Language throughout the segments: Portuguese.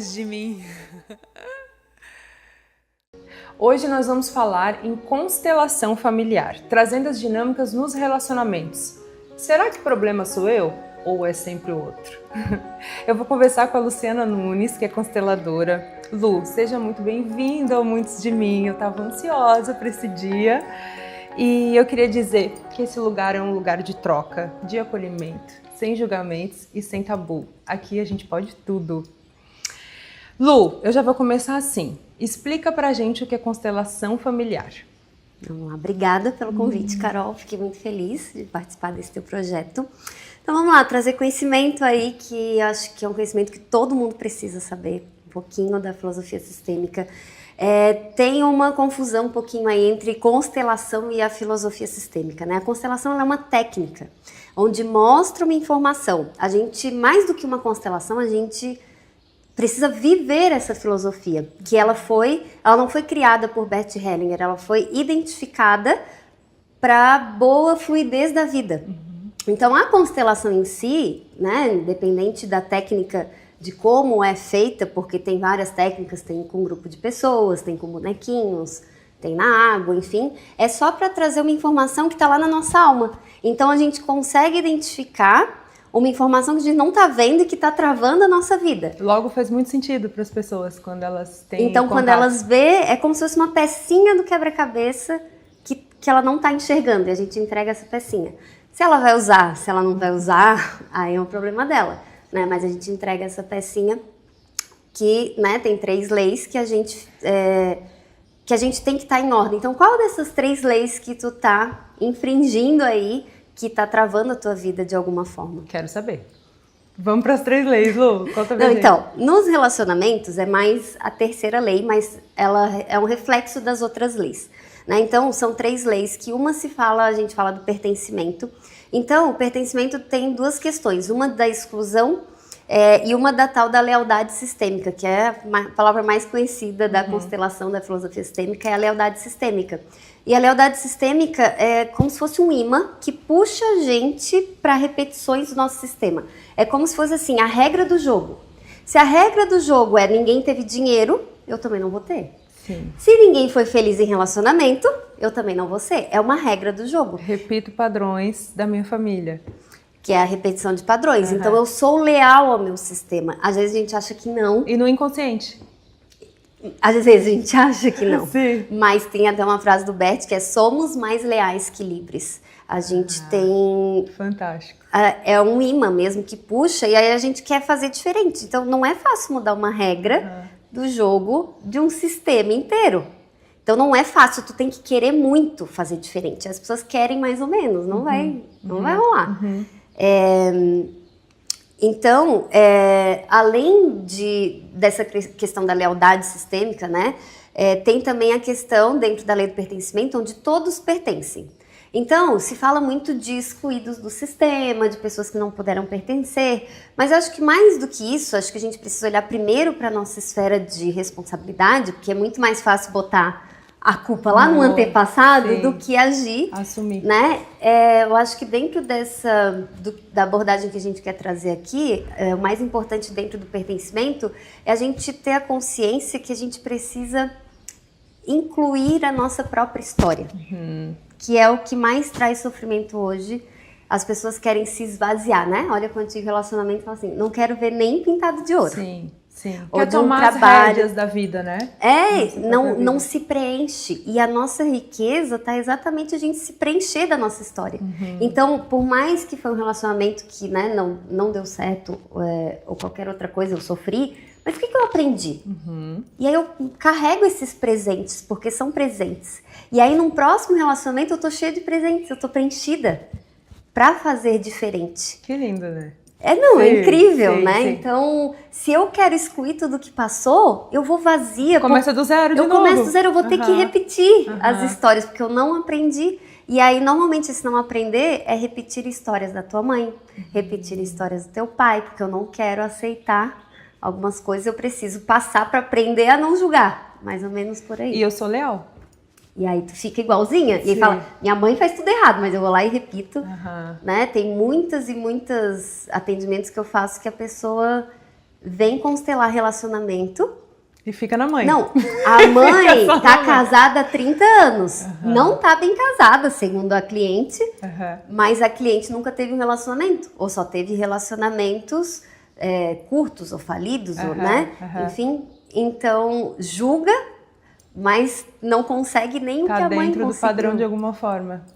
antes de mim. Hoje nós vamos falar em constelação familiar, trazendo as dinâmicas nos relacionamentos. Será que o problema sou eu ou é sempre o outro? Eu vou conversar com a Luciana Nunes, que é consteladora. Lu, seja muito bem-vinda ao Muitos de Mim. Eu estava ansiosa para esse dia e eu queria dizer que esse lugar é um lugar de troca, de acolhimento, sem julgamentos e sem tabu. Aqui a gente pode tudo. Lu, eu já vou começar assim. Explica pra gente o que é constelação familiar. Vamos lá, obrigada pelo convite, Carol. Fiquei muito feliz de participar desse teu projeto. Então vamos lá, trazer conhecimento aí que eu acho que é um conhecimento que todo mundo precisa saber, um pouquinho da filosofia sistêmica. Tem uma confusão um pouquinho aí entre constelação e a filosofia sistêmica, né? A constelação ela é uma técnica onde mostra uma informação. A gente, mais do que uma constelação, a gente precisa viver essa filosofia, que ela não foi criada por Bert Hellinger, ela foi identificada para boa fluidez da vida. Então a constelação em si, né, independente da técnica de como é feita, porque tem várias técnicas, tem com um grupo de pessoas, tem com bonequinhos, tem na água, enfim, é só para trazer uma informação que está lá na nossa alma. Então a gente consegue identificar uma informação que a gente não está vendo e que está travando a nossa vida. Logo faz muito sentido para as pessoas quando elas têm Então, contato. quando elas vê, é como se fosse uma pecinha do quebra-cabeça que ela não está enxergando e a gente entrega essa pecinha. Se ela vai usar, se ela não vai usar, aí é um problema dela, né? Mas a gente entrega essa pecinha que, né, tem 3 leis que a gente tem que estar em ordem. Então, qual dessas 3 leis que tu tá infringindo aí, que tá travando a tua vida de alguma forma? Quero saber. Vamos para as 3 leis, Lu. Conta pra gente. Então, nos relacionamentos é mais a 3ª lei, mas ela é um reflexo das outras leis, né? Então, são 3 leis que a gente fala do pertencimento. Então, o pertencimento tem 2 questões, uma da exclusão e uma da tal da lealdade sistêmica, que é a palavra mais conhecida da constelação da filosofia sistêmica, é a lealdade sistêmica. E a lealdade sistêmica é como se fosse um imã que puxa a gente para repetições do nosso sistema. É como se fosse assim, a regra do jogo. Se a regra do jogo é ninguém teve dinheiro, eu também não vou ter. Sim. Se ninguém foi feliz em relacionamento, eu também não vou ser. É uma regra do jogo. Repito padrões da minha família. Que é a repetição de padrões. Então eu sou leal ao meu sistema. Às vezes a gente acha que não. E no inconsciente? Às vezes a gente acha que não. Sim. Mas tem até uma frase do Bert que é: somos mais leais que livres. A gente tem... Fantástico. É um imã mesmo que puxa e aí a gente quer fazer diferente. Então não é fácil mudar uma regra do jogo de um sistema inteiro. Então não é fácil, tu tem que querer muito fazer diferente. As pessoas querem mais ou menos, não vai rolar. Então, além dessa questão da lealdade sistêmica, né, tem também a questão dentro da lei do pertencimento, onde todos pertencem. Então, se fala muito de excluídos do sistema, de pessoas que não puderam pertencer, mas eu acho que mais do que isso, acho que a gente precisa olhar primeiro para a nossa esfera de responsabilidade, porque é muito mais fácil botar a culpa lá no antepassado do que agir. Assumir. Né? Eu acho que dentro da abordagem que a gente quer trazer aqui, o mais importante dentro do pertencimento é a gente ter a consciência que a gente precisa incluir a nossa própria história. Que é o que mais traz sofrimento hoje. As pessoas querem se esvaziar, né? Olha quando tinha relacionamento e fala assim, não quero ver nem pintado de ouro. Sim. Sim. Ou quer de um tomar trabalho. as rédeas da vida, né? Não se preenche. E a nossa riqueza está exatamente a gente se preencher da nossa história. Então, por mais que foi um relacionamento que, né, não deu certo, ou qualquer outra coisa, eu sofri, mas o que eu aprendi? E aí eu carrego esses presentes, porque são presentes. E aí num próximo relacionamento eu tô cheia de presentes, eu tô preenchida para fazer diferente. Que lindo, né? É incrível, né? Sim. Então, se eu quero excluir tudo que passou, eu vou vazia. Começa do zero de novo. Eu começo do zero, eu vou ter que repetir as histórias, porque eu não aprendi. E aí, normalmente, se não aprender, é repetir histórias da tua mãe, repetir histórias do teu pai, porque eu não quero aceitar algumas coisas, eu preciso passar para aprender a não julgar. Mais ou menos por aí. E eu sou leal. E aí tu fica igualzinha. E aí fala, minha mãe faz tudo errado, mas eu vou lá e repito. Né? Tem muitas e muitos atendimentos que eu faço que a pessoa vem constelar relacionamento. E fica na mãe. Não, a mãe tá casada há 30 anos. Não tá bem casada, segundo a cliente. Mas a cliente nunca teve um relacionamento. Ou só teve relacionamentos curtos ou falidos, ou, né? Enfim, então julga, mas não consegue nem o que a mãe conseguiu. Tá dentro do padrão de alguma forma.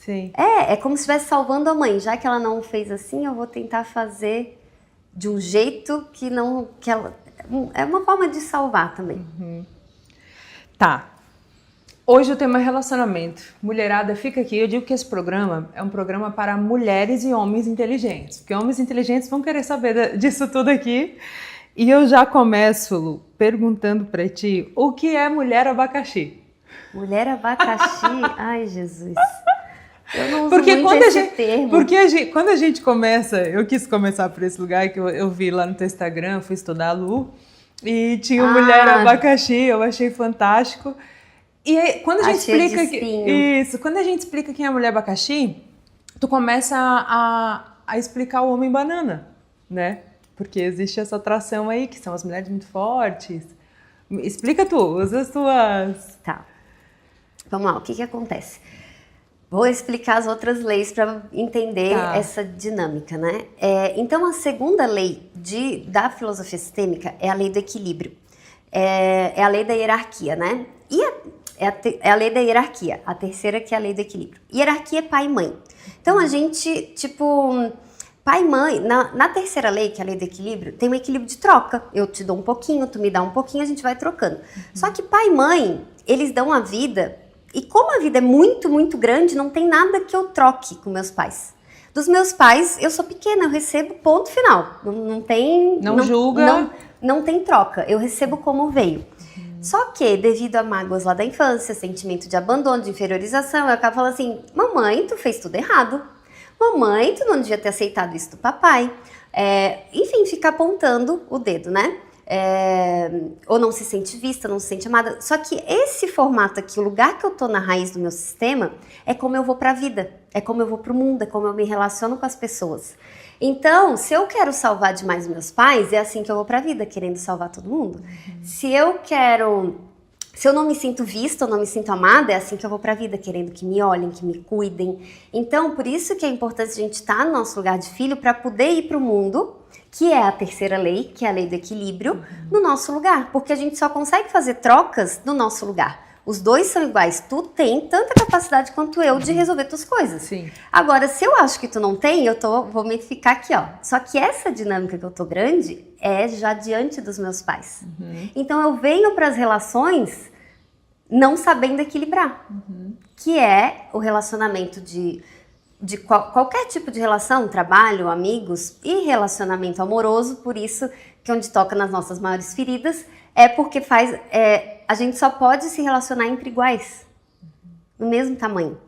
Sim. É como se estivesse salvando a mãe. Já que ela não fez assim, eu vou tentar fazer de um jeito que não... que ela, é uma forma de salvar também. Tá. Hoje o tema é relacionamento. Mulherada, fica aqui. Eu digo que esse programa é um programa para mulheres e homens inteligentes. Porque homens inteligentes vão querer saber disso tudo aqui. E eu já começo, Lu, perguntando para ti, o que é mulher abacaxi? Mulher abacaxi? Ai, Jesus. Eu não uso porque muito quando esse termo. Porque quando a gente começa, eu quis começar por esse lugar que eu vi lá no teu Instagram, fui estudar a Lu, e tinha mulher abacaxi, eu achei fantástico. E aí, quando a gente explica quando a gente explica quem é a mulher abacaxi, tu começa a explicar o homem banana, né? Porque existe essa atração aí, que são as mulheres muito fortes. Explica tu, usa as tuas... Tá. Vamos lá, o que acontece? Vou explicar as outras leis para entender essa dinâmica, né? Então, a segunda lei da filosofia sistêmica é a lei do equilíbrio. É a lei da hierarquia, né? E é a lei da hierarquia. A terceira que é a lei do equilíbrio. Hierarquia é pai e mãe. Então, a gente, tipo... Pai e mãe, na terceira lei, que é a lei do equilíbrio, tem um equilíbrio de troca. Eu te dou um pouquinho, tu me dá um pouquinho, a gente vai trocando. Só que pai e mãe, eles dão a vida... E como a vida é muito, muito grande, não tem nada que eu troque com meus pais. Dos meus pais, eu sou pequena, eu recebo ponto final. Não tem... Não julga. Não tem troca, eu recebo como veio. Só que, devido a mágoas lá da infância, sentimento de abandono, de inferiorização, eu acabo falando assim, mamãe, tu fez tudo errado. Mamãe, tu não devia ter aceitado isso do papai. Enfim, fica apontando o dedo, né? Ou não se sente vista, não se sente amada. Só que esse formato aqui, o lugar que eu tô na raiz do meu sistema, é como eu vou pra vida, é como eu vou pro mundo, é como eu me relaciono com as pessoas. Então, se eu quero salvar demais meus pais, é assim que eu vou pra vida, querendo salvar todo mundo. Se eu não me sinto vista, ou não me sinto amada, é assim que eu vou pra vida, querendo que me olhem, que me cuidem. Então, por isso que é importante a gente estar no nosso lugar de filho para poder ir pro mundo, que é a terceira lei, que é a lei do equilíbrio, no nosso lugar. Porque a gente só consegue fazer trocas no nosso lugar. Os dois são iguais. Tu tem tanta capacidade quanto eu de resolver tuas coisas. Sim. Agora, se eu acho que tu não tem, vou me ficar aqui, ó. Só que essa dinâmica que eu tô grande é já diante dos meus pais. Então, eu venho para as relações não sabendo equilibrar. Que é o relacionamento de qualquer tipo de relação, trabalho, amigos e relacionamento amoroso, por isso que onde toca nas nossas maiores feridas, é porque a gente só pode se relacionar entre iguais, no mesmo tamanho.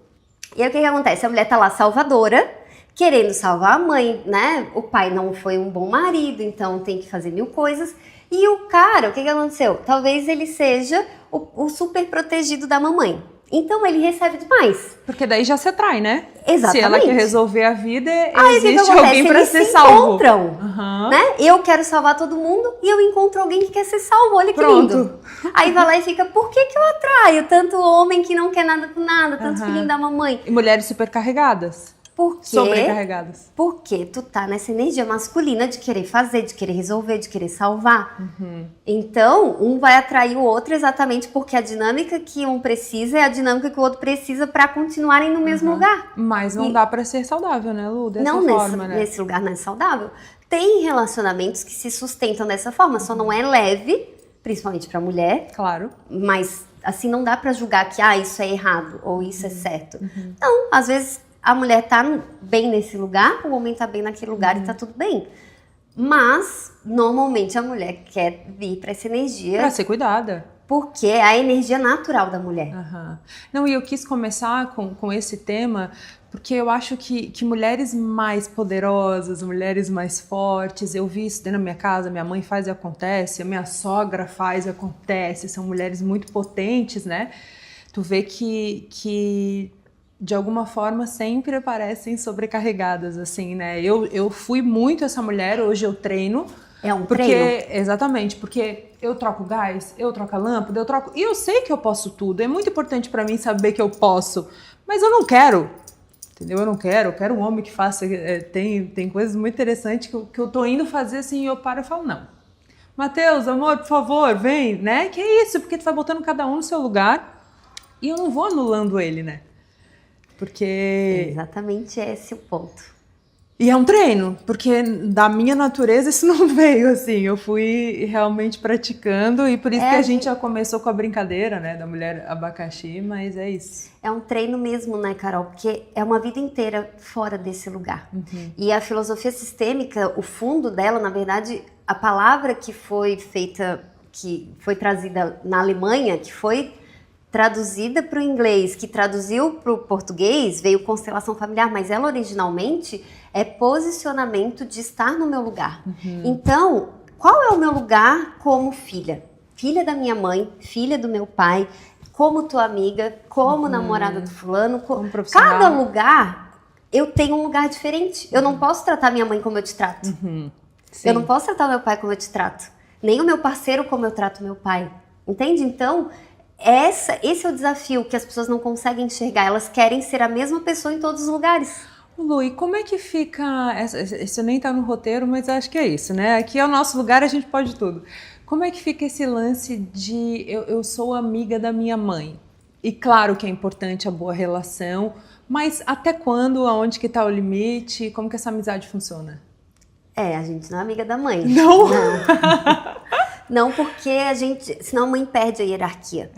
E aí o que acontece? A mulher tá lá salvadora, querendo salvar a mãe, né? O pai não foi um bom marido, então tem que fazer 1000 coisas. E o cara, o que aconteceu? Talvez ele seja o super protegido da mamãe. Então ele recebe demais. Porque daí já se atrai, né? Exatamente. Se ela quer resolver a vida, existe alguém para ser salvo. Eles se encontram, né? Eu quero salvar todo mundo e eu encontro alguém que quer ser salvo. Olha que lindo. Aí vai lá e fica, por que eu atraio tanto homem que não quer nada com nada, tanto filhinho da mamãe? E mulheres supercarregadas. Por quê? Sobrecarregadas. Porque tu tá nessa energia masculina de querer fazer, de querer resolver, de querer salvar. Então, um vai atrair o outro exatamente porque a dinâmica que um precisa é a dinâmica que o outro precisa para continuarem no mesmo lugar. Mas não dá para ser saudável, né, Lu? Dessa forma, né? Nesse lugar não é saudável. Tem relacionamentos que se sustentam dessa forma, só não é leve, principalmente para mulher. Claro. Mas, assim, não dá para julgar que, isso é errado ou isso é certo. Não, às vezes a mulher tá bem nesse lugar, o homem tá bem naquele lugar e tá tudo bem. Mas, normalmente, a mulher quer vir para essa energia... Para ser cuidada. Porque é a energia natural da mulher. Não, e eu quis começar com esse tema, porque eu acho que mulheres mais poderosas, mulheres mais fortes, eu vi isso dentro da minha casa, minha mãe faz e acontece, a minha sogra faz e acontece, são mulheres muito potentes, né? Tu vê que de alguma forma sempre parecem sobrecarregadas, assim, né? Eu fui muito essa mulher, hoje eu treino, É um treino? Exatamente, porque eu troco gás, eu troco a lâmpada, eu troco... E eu sei que eu posso tudo, é muito importante para mim saber que eu posso, mas eu não quero, entendeu? Eu quero um homem que faça... Tem coisas muito interessantes que eu tô indo fazer assim e eu paro e falo, não. Matheus, amor, por favor, vem, né? Que isso? Porque tu vai botando cada um no seu lugar e eu não vou anulando ele, né? Porque... Exatamente esse é o ponto. E é um treino, porque da minha natureza isso não veio assim, eu fui realmente praticando e por isso que a gente já começou com a brincadeira, né, da mulher abacaxi, mas é isso. É um treino mesmo, né, Carol? Porque é uma vida inteira fora desse lugar. E a filosofia sistêmica, o fundo dela, na verdade, a palavra que foi feita, que foi trazida na Alemanha, que foi traduzida para o inglês, que traduziu para o português, veio constelação familiar, mas ela originalmente é posicionamento de estar no meu lugar. Então, qual é o meu lugar como filha? Filha da minha mãe, filha do meu pai, como tua amiga, como namorada do fulano. Como profissional. Cada lugar, eu tenho um lugar diferente. Eu não posso tratar minha mãe como eu te trato. Eu não posso tratar meu pai como eu te trato. Nem o meu parceiro como eu trato meu pai. Entende? Então... Esse é o desafio que as pessoas não conseguem enxergar. Elas querem ser a mesma pessoa em todos os lugares. Lu, e como é que fica... Isso nem tá no roteiro, mas acho que é isso, né? Aqui é o nosso lugar, a gente pode tudo. Como é que fica esse lance de eu sou amiga da minha mãe? E claro que é importante a boa relação, mas até quando, aonde que tá o limite? Como que essa amizade funciona? A gente não é amiga da mãe. Não? Não, porque senão a mãe perde a hierarquia,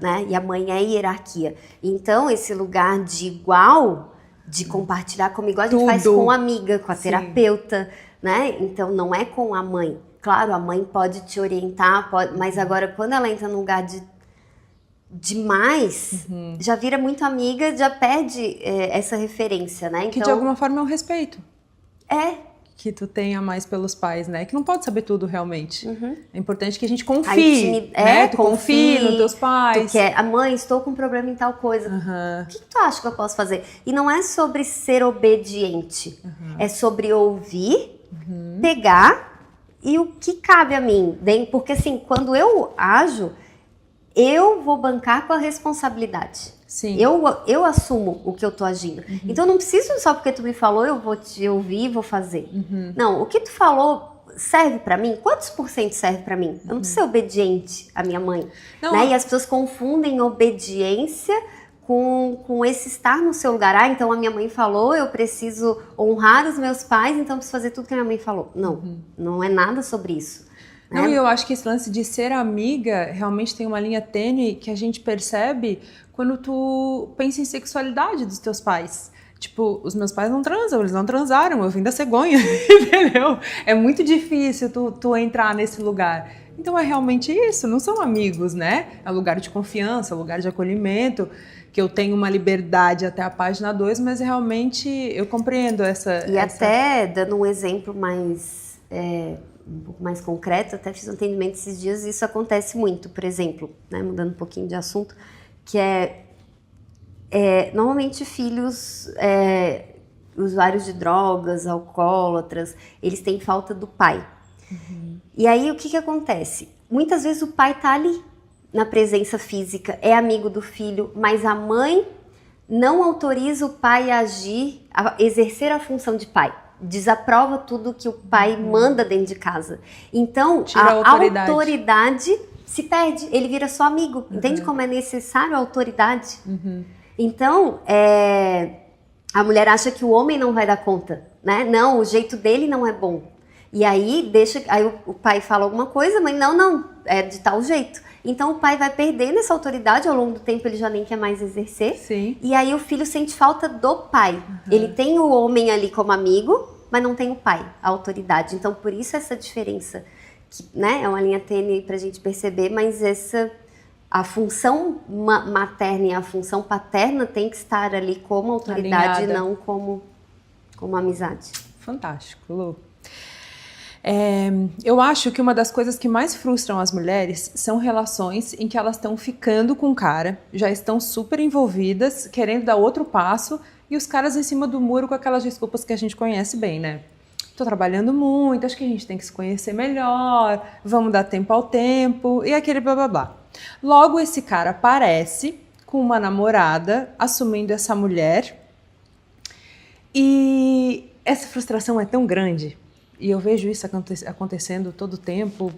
né? E a mãe é a hierarquia. Então, esse lugar de igual, de compartilhar como igual, a gente faz com a amiga, com a terapeuta, né? Então, não é com a mãe. Claro, a mãe pode te orientar, mas agora, quando ela entra num lugar demais, já vira muito amiga, já perde essa referência, né? Então, que de alguma forma é um respeito. Que tu tenha mais pelos pais, né? Que não pode saber tudo realmente. É importante que a gente confie, né? Tu confie nos teus pais. Tu quer, a mãe, estou com um problema em tal coisa. O que tu acha que eu posso fazer? E não é sobre ser obediente. É sobre ouvir, pegar e o que cabe a mim. Porque assim, quando eu ajo, eu vou bancar com a responsabilidade. Sim. Eu assumo o que eu tô agindo. Então, não preciso só porque tu me falou, eu vou te ouvir e vou fazer. Não, o que tu falou serve pra mim? Quantos por cento serve pra mim? Eu não preciso ser obediente à minha mãe. Né? E as pessoas confundem obediência com esse estar no seu lugar. Então a minha mãe falou, eu preciso honrar os meus pais, então eu preciso fazer tudo que a minha mãe falou. Não, não é nada sobre isso. Não, e eu acho que esse lance de ser amiga realmente tem uma linha tênue que a gente percebe quando tu pensa em sexualidade dos teus pais. Tipo, os meus pais não transam, eles não transaram, eu vim da cegonha, entendeu? É muito difícil tu entrar nesse lugar. Então é realmente isso, não são amigos, né? É lugar de confiança, lugar de acolhimento, que eu tenho uma liberdade até a página 2, mas realmente eu compreendo essa... E até dando um exemplo mais... um pouco mais concreto, até fiz um atendimento esses dias e isso acontece muito, por exemplo, né, mudando um pouquinho de assunto, que normalmente filhos usuários de drogas, alcoólatras, eles têm falta do pai. E aí o que acontece? Muitas vezes o pai tá ali, na presença física, é amigo do filho, mas a mãe não autoriza o pai a agir, a exercer a função de pai. Desaprova tudo que o pai manda dentro de casa. Então, a autoridade se perde, ele vira só amigo. Entende como é necessário a autoridade? Então, a mulher acha que o homem não vai dar conta, né? Não, o jeito dele não é bom. E aí, aí o pai fala alguma coisa, mas não, é de tal jeito. Então, o pai vai perdendo essa autoridade, ao longo do tempo ele já nem quer mais exercer. Sim. E aí, o filho sente falta do pai. Ele tem o homem ali como amigo, mas não tem o pai, a autoridade. Então, por isso essa diferença, que, né, é uma linha tênue pra gente perceber, mas a função materna e a função paterna tem que estar ali como autoridade, alinhada. Não como amizade. Fantástico, Lu. Eu acho que uma das coisas que mais frustram as mulheres são relações em que elas estão ficando com o cara, já estão super envolvidas, querendo dar outro passo, e os caras em cima do muro com aquelas desculpas que a gente conhece bem, né? tô trabalhando muito, acho que a gente tem que se conhecer melhor, vamos dar tempo ao tempo, e aquele blá. Logo, esse cara aparece com uma namorada, assumindo essa mulher, e essa frustração é tão grande, e eu vejo isso acontecendo todo o tempo,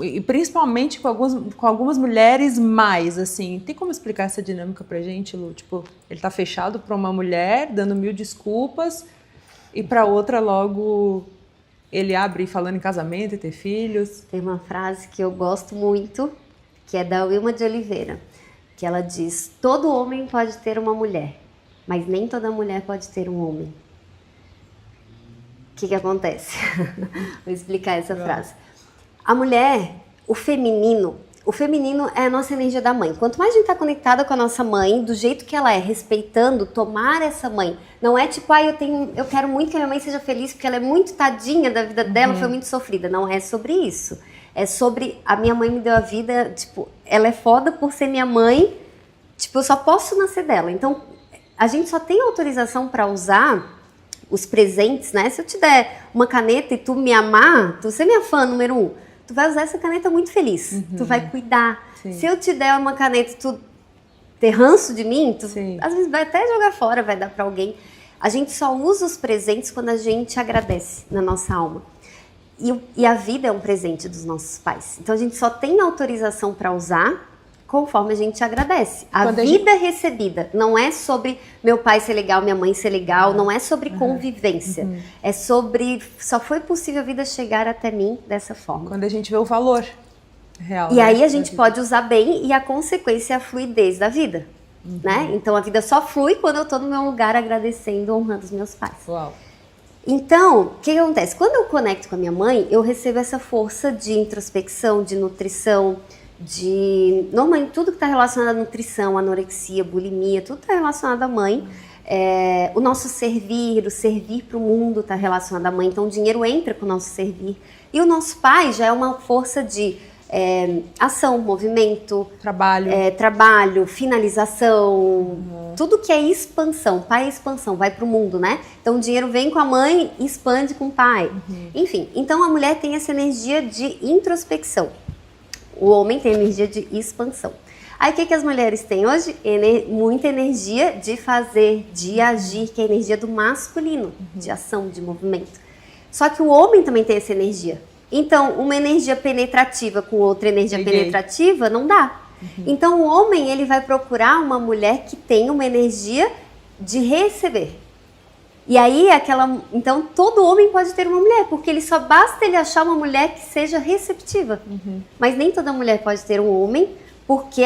e principalmente com algumas mulheres mais, assim. Tem como explicar essa dinâmica pra gente, Lu? Tipo, ele tá fechado pra uma mulher, dando 1000 desculpas, e pra outra logo ele abre falando em casamento e ter filhos. Tem uma frase que eu gosto muito, que é da Wilma de Oliveira, que ela diz: todo homem pode ter uma mulher, mas nem toda mulher pode ter um homem. O que acontece? Vou explicar essa frase. A mulher, o feminino é a nossa energia da mãe. Quanto mais a gente está conectada com a nossa mãe, do jeito que ela é, respeitando, tomar essa mãe. Não é tipo, eu quero muito que a minha mãe seja feliz, porque ela é muito tadinha da vida dela, foi muito sofrida. Não é sobre isso. É sobre, a minha mãe me deu a vida, tipo, ela é foda por ser minha mãe, tipo, eu só posso nascer dela. Então, a gente só tem autorização para usar os presentes, né? Se eu te der uma caneta e tu me amar, tu ser minha fã número 1, tu vai usar essa caneta muito feliz. Tu vai cuidar. Sim. Se eu te der uma caneta e tu ter ranço de mim, tu às vezes vai até jogar fora, vai dar para alguém. A gente só usa os presentes quando a gente agradece na nossa alma. E a vida é um presente dos nossos pais. Então a gente só tem autorização para usar conforme a gente agradece. A vida recebida não é sobre meu pai ser legal, minha mãe ser legal, não é sobre convivência. É sobre, só foi possível a vida chegar até mim dessa forma. Quando a gente vê o valor real. E aí a gente pode usar bem, e a consequência é a fluidez da vida. Né? Então a vida só flui quando eu tô no meu lugar agradecendo, honrando os meus pais. Uau. Então, o que acontece? Quando eu conecto com a minha mãe, eu recebo essa força de introspecção, de nutrição, normalmente tudo que está relacionado à nutrição, anorexia, bulimia, tudo está relacionado à mãe. O nosso servir, o servir para o mundo está relacionado à mãe. Então o dinheiro entra com o nosso servir. E o nosso pai já é uma força de ação, movimento, trabalho, finalização, tudo que é expansão. Pai é expansão, vai para o mundo, né? Então o dinheiro vem com a mãe e expande com o pai. Enfim, então a mulher tem essa energia de introspecção. O homem tem energia de expansão. Aí o que as mulheres têm hoje? Muita energia de fazer, de agir, que é a energia do masculino, de ação, de movimento. Só que o homem também tem essa energia. Então, uma energia penetrativa com outra energia penetrativa não dá. Então, o homem ele vai procurar uma mulher que tem uma energia de receber. E aí, então, todo homem pode ter uma mulher, porque ele só basta ele achar uma mulher que seja receptiva. Mas nem toda mulher pode ter um homem, porque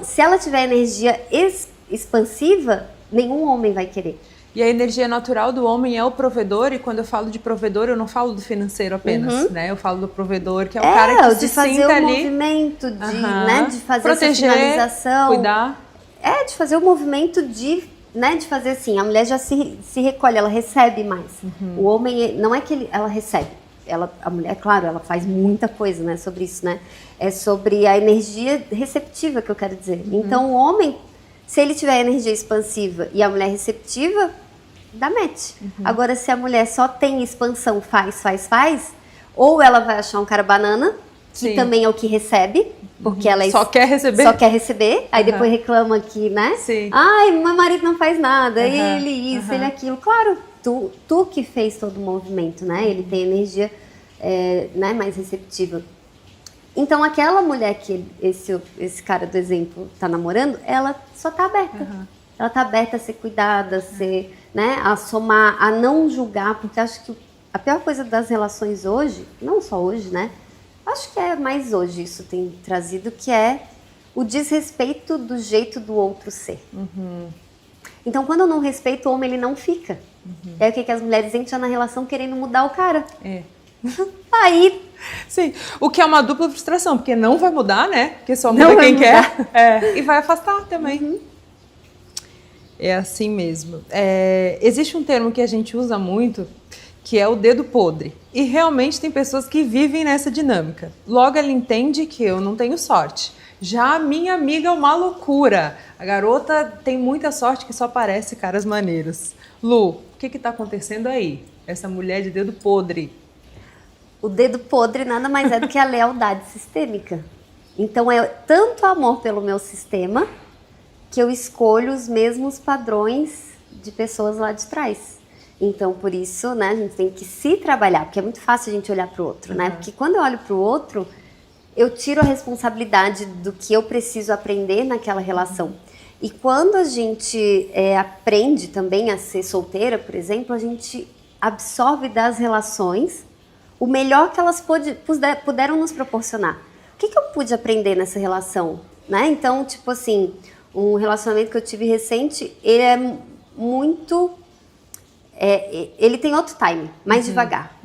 se ela tiver energia expansiva, nenhum homem vai querer. E a energia natural do homem é o provedor, e quando eu falo de provedor, eu não falo do financeiro apenas, né? Eu falo do provedor, que é o cara que se fazer sinta ali... movimento, né? De fazer proteger, essa finalização. Cuidar. De fazer o movimento de fazer assim, a mulher já se recolhe, ela recebe mais. O homem, não é que ela recebe. A mulher, claro, ela faz muita coisa, né, sobre isso, né? É sobre a energia receptiva que eu quero dizer. Então, o homem, se ele tiver energia expansiva e a mulher receptiva, dá match. Agora, se a mulher só tem expansão, faz, ou ela vai achar um cara banana, que também é o que recebe, porque ela só quer receber, aí depois reclama que, né? Ai, meu marido não faz nada, ele isso, ele aquilo. Claro, tu que fez todo o movimento, né? Ele tem energia né, mais receptiva. Então, aquela mulher que esse cara do exemplo tá namorando, ela só tá aberta. Ela tá aberta a ser cuidada, a ser, né, a somar, a não julgar, porque acho que a pior coisa das relações hoje, não só hoje, né? Acho que é mais hoje isso tem trazido, que é o desrespeito do jeito do outro ser. Então, quando eu não respeito o homem, ele não fica. É o que as mulheres entram na relação querendo mudar o cara. Aí... Sim, o que é uma dupla frustração, porque não vai mudar, né? Porque só muda quem quer. E vai afastar também. É assim mesmo. Existe um termo que a gente usa muito, que é o dedo podre. E realmente tem pessoas que vivem nessa dinâmica. Logo ela entende que eu não tenho sorte. Já a minha amiga é uma loucura. A garota tem muita sorte que só parece caras maneiros. Lu, o que está acontecendo aí? essa mulher de dedo podre? O dedo podre nada mais é do que a lealdade sistêmica. Então é tanto amor pelo meu sistema que eu escolho os mesmos padrões de pessoas lá de trás. Então, por isso, né, a gente tem que se trabalhar, porque é muito fácil a gente olhar para o outro, né? Porque quando eu olho para o outro, eu tiro a responsabilidade do que eu preciso aprender naquela relação. E quando a gente aprende também a ser solteira, por exemplo, a gente absorve das relações o melhor que elas puderam nos proporcionar. O que eu pude aprender nessa relação? Né? Então, tipo assim, um relacionamento que eu tive recente, ele é muito... ele tem outro time, mais devagar.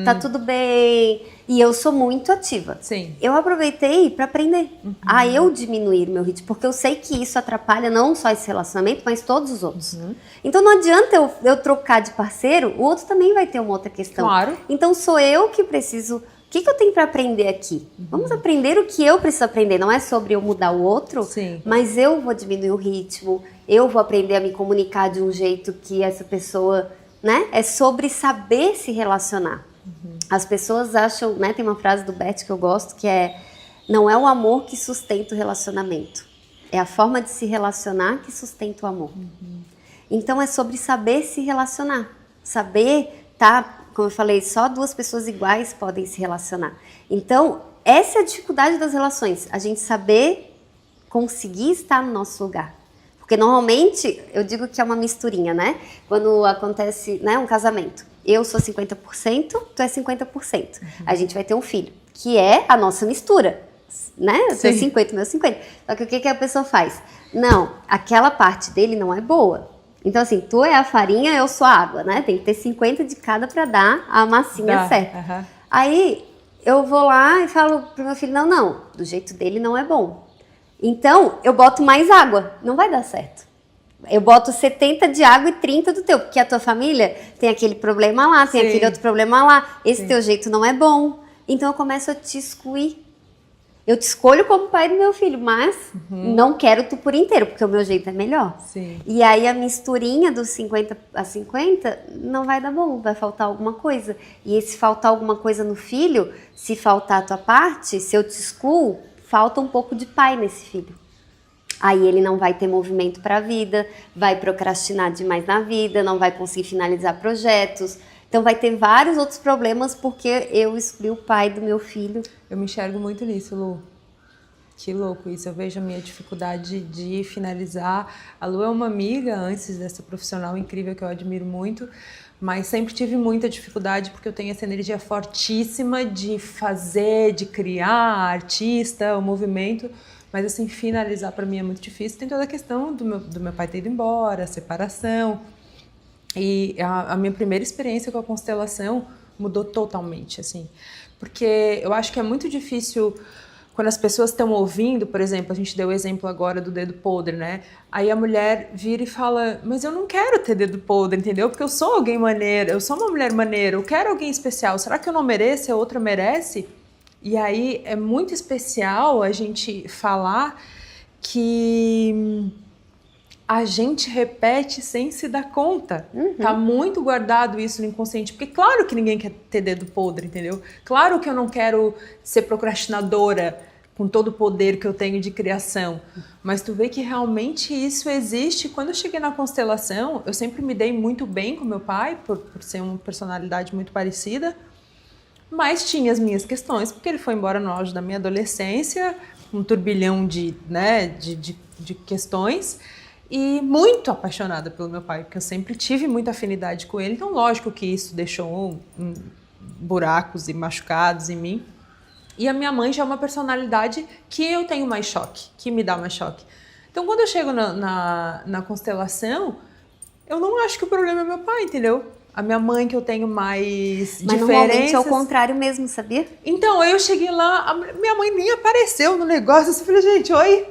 Tá tudo bem. E eu sou muito ativa. Sim. Eu aproveitei para aprender a eu diminuir o meu ritmo, porque eu sei que isso atrapalha não só esse relacionamento, mas todos os outros. Então não adianta eu trocar de parceiro, o outro também vai ter uma outra questão. Claro. Então sou eu que preciso... O que eu tenho para aprender aqui? Vamos aprender o que eu preciso aprender. Não é sobre eu mudar o outro, Sim. mas eu vou diminuir o ritmo, eu vou aprender a me comunicar de um jeito que essa pessoa... Né? É sobre saber se relacionar. As pessoas acham... Né? Tem uma frase do Bert que eu gosto, que é: não é o amor que sustenta o relacionamento. É a forma de se relacionar que sustenta o amor. Então é sobre saber se relacionar. Saber tá... Como eu falei, só duas pessoas iguais podem se relacionar. Então, essa é a dificuldade das relações. A gente saber conseguir estar no nosso lugar. Porque normalmente, eu digo que é uma misturinha, né? Quando acontece, né, um casamento. Eu sou 50%, tu é 50%. A gente vai ter um filho, que é a nossa mistura. Né? Eu tenho 50, meu 50. Só que o que a pessoa faz? Não, aquela parte dele não é boa. Então, assim, tu é a farinha, eu sou a água, né? Tem que ter 50 de cada para dar a massinha certa. Aí, eu vou lá e falo pro meu filho, não, do jeito dele não é bom. Então, eu boto mais água, não vai dar certo. Eu boto 70 de água e 30 do teu, porque a tua família tem aquele problema lá, tem aquele outro problema lá, esse teu jeito não é bom. Então, eu começo a te excluir. Eu te escolho como pai do meu filho, mas não quero tu por inteiro, porque o meu jeito é melhor. Sim. E aí a misturinha dos 50 a 50 não vai dar bom, vai faltar alguma coisa. E se faltar alguma coisa no filho, se faltar a tua parte, se eu te excluo, falta um pouco de pai nesse filho. Aí ele não vai ter movimento para a vida, vai procrastinar demais na vida, não vai conseguir finalizar projetos. Então vai ter vários outros problemas porque eu excluí o pai do meu filho. Eu me enxergo muito nisso, Lu. Que louco isso. Eu vejo a minha dificuldade de finalizar. A Lu é uma amiga antes dessa profissional incrível que eu admiro muito, mas sempre tive muita dificuldade porque eu tenho essa energia fortíssima de fazer, de criar, artista, o movimento. Mas assim, finalizar para mim é muito difícil. Tem toda a questão do meu pai ter ido embora, a separação. E a minha primeira experiência com a constelação mudou totalmente, assim. Porque eu acho que é muito difícil quando as pessoas estão ouvindo, por exemplo, a gente deu o exemplo agora do dedo podre, né? Aí a mulher vira e fala, mas eu não quero ter dedo podre, entendeu? Porque eu sou alguém maneiro, eu sou uma mulher maneira, eu quero alguém especial. Será que eu não mereço e a outra merece? E aí é muito especial a gente falar que a gente repete sem se dar conta. Tá muito guardado isso no inconsciente. Porque claro que ninguém quer ter dedo podre, entendeu? Claro que eu não quero ser procrastinadora com todo o poder que eu tenho de criação. Mas tu vê que realmente isso existe. Quando eu cheguei na constelação, eu sempre me dei muito bem com meu pai, por ser uma personalidade muito parecida. Mas tinha as minhas questões, porque ele foi embora no auge da minha adolescência, um turbilhão de questões. E muito apaixonada pelo meu pai, porque eu sempre tive muita afinidade com ele. Então, lógico que isso deixou buracos e machucados em mim. E a minha mãe já é uma personalidade que eu tenho mais choque, que me dá mais choque. Então, quando eu chego na constelação, eu não acho que o problema é meu pai, entendeu? A minha mãe que eu tenho mais diferenças. Mas normalmente é o contrário mesmo, sabia? Então, aí eu cheguei lá, minha mãe nem apareceu no negócio. Eu falei, gente, oi.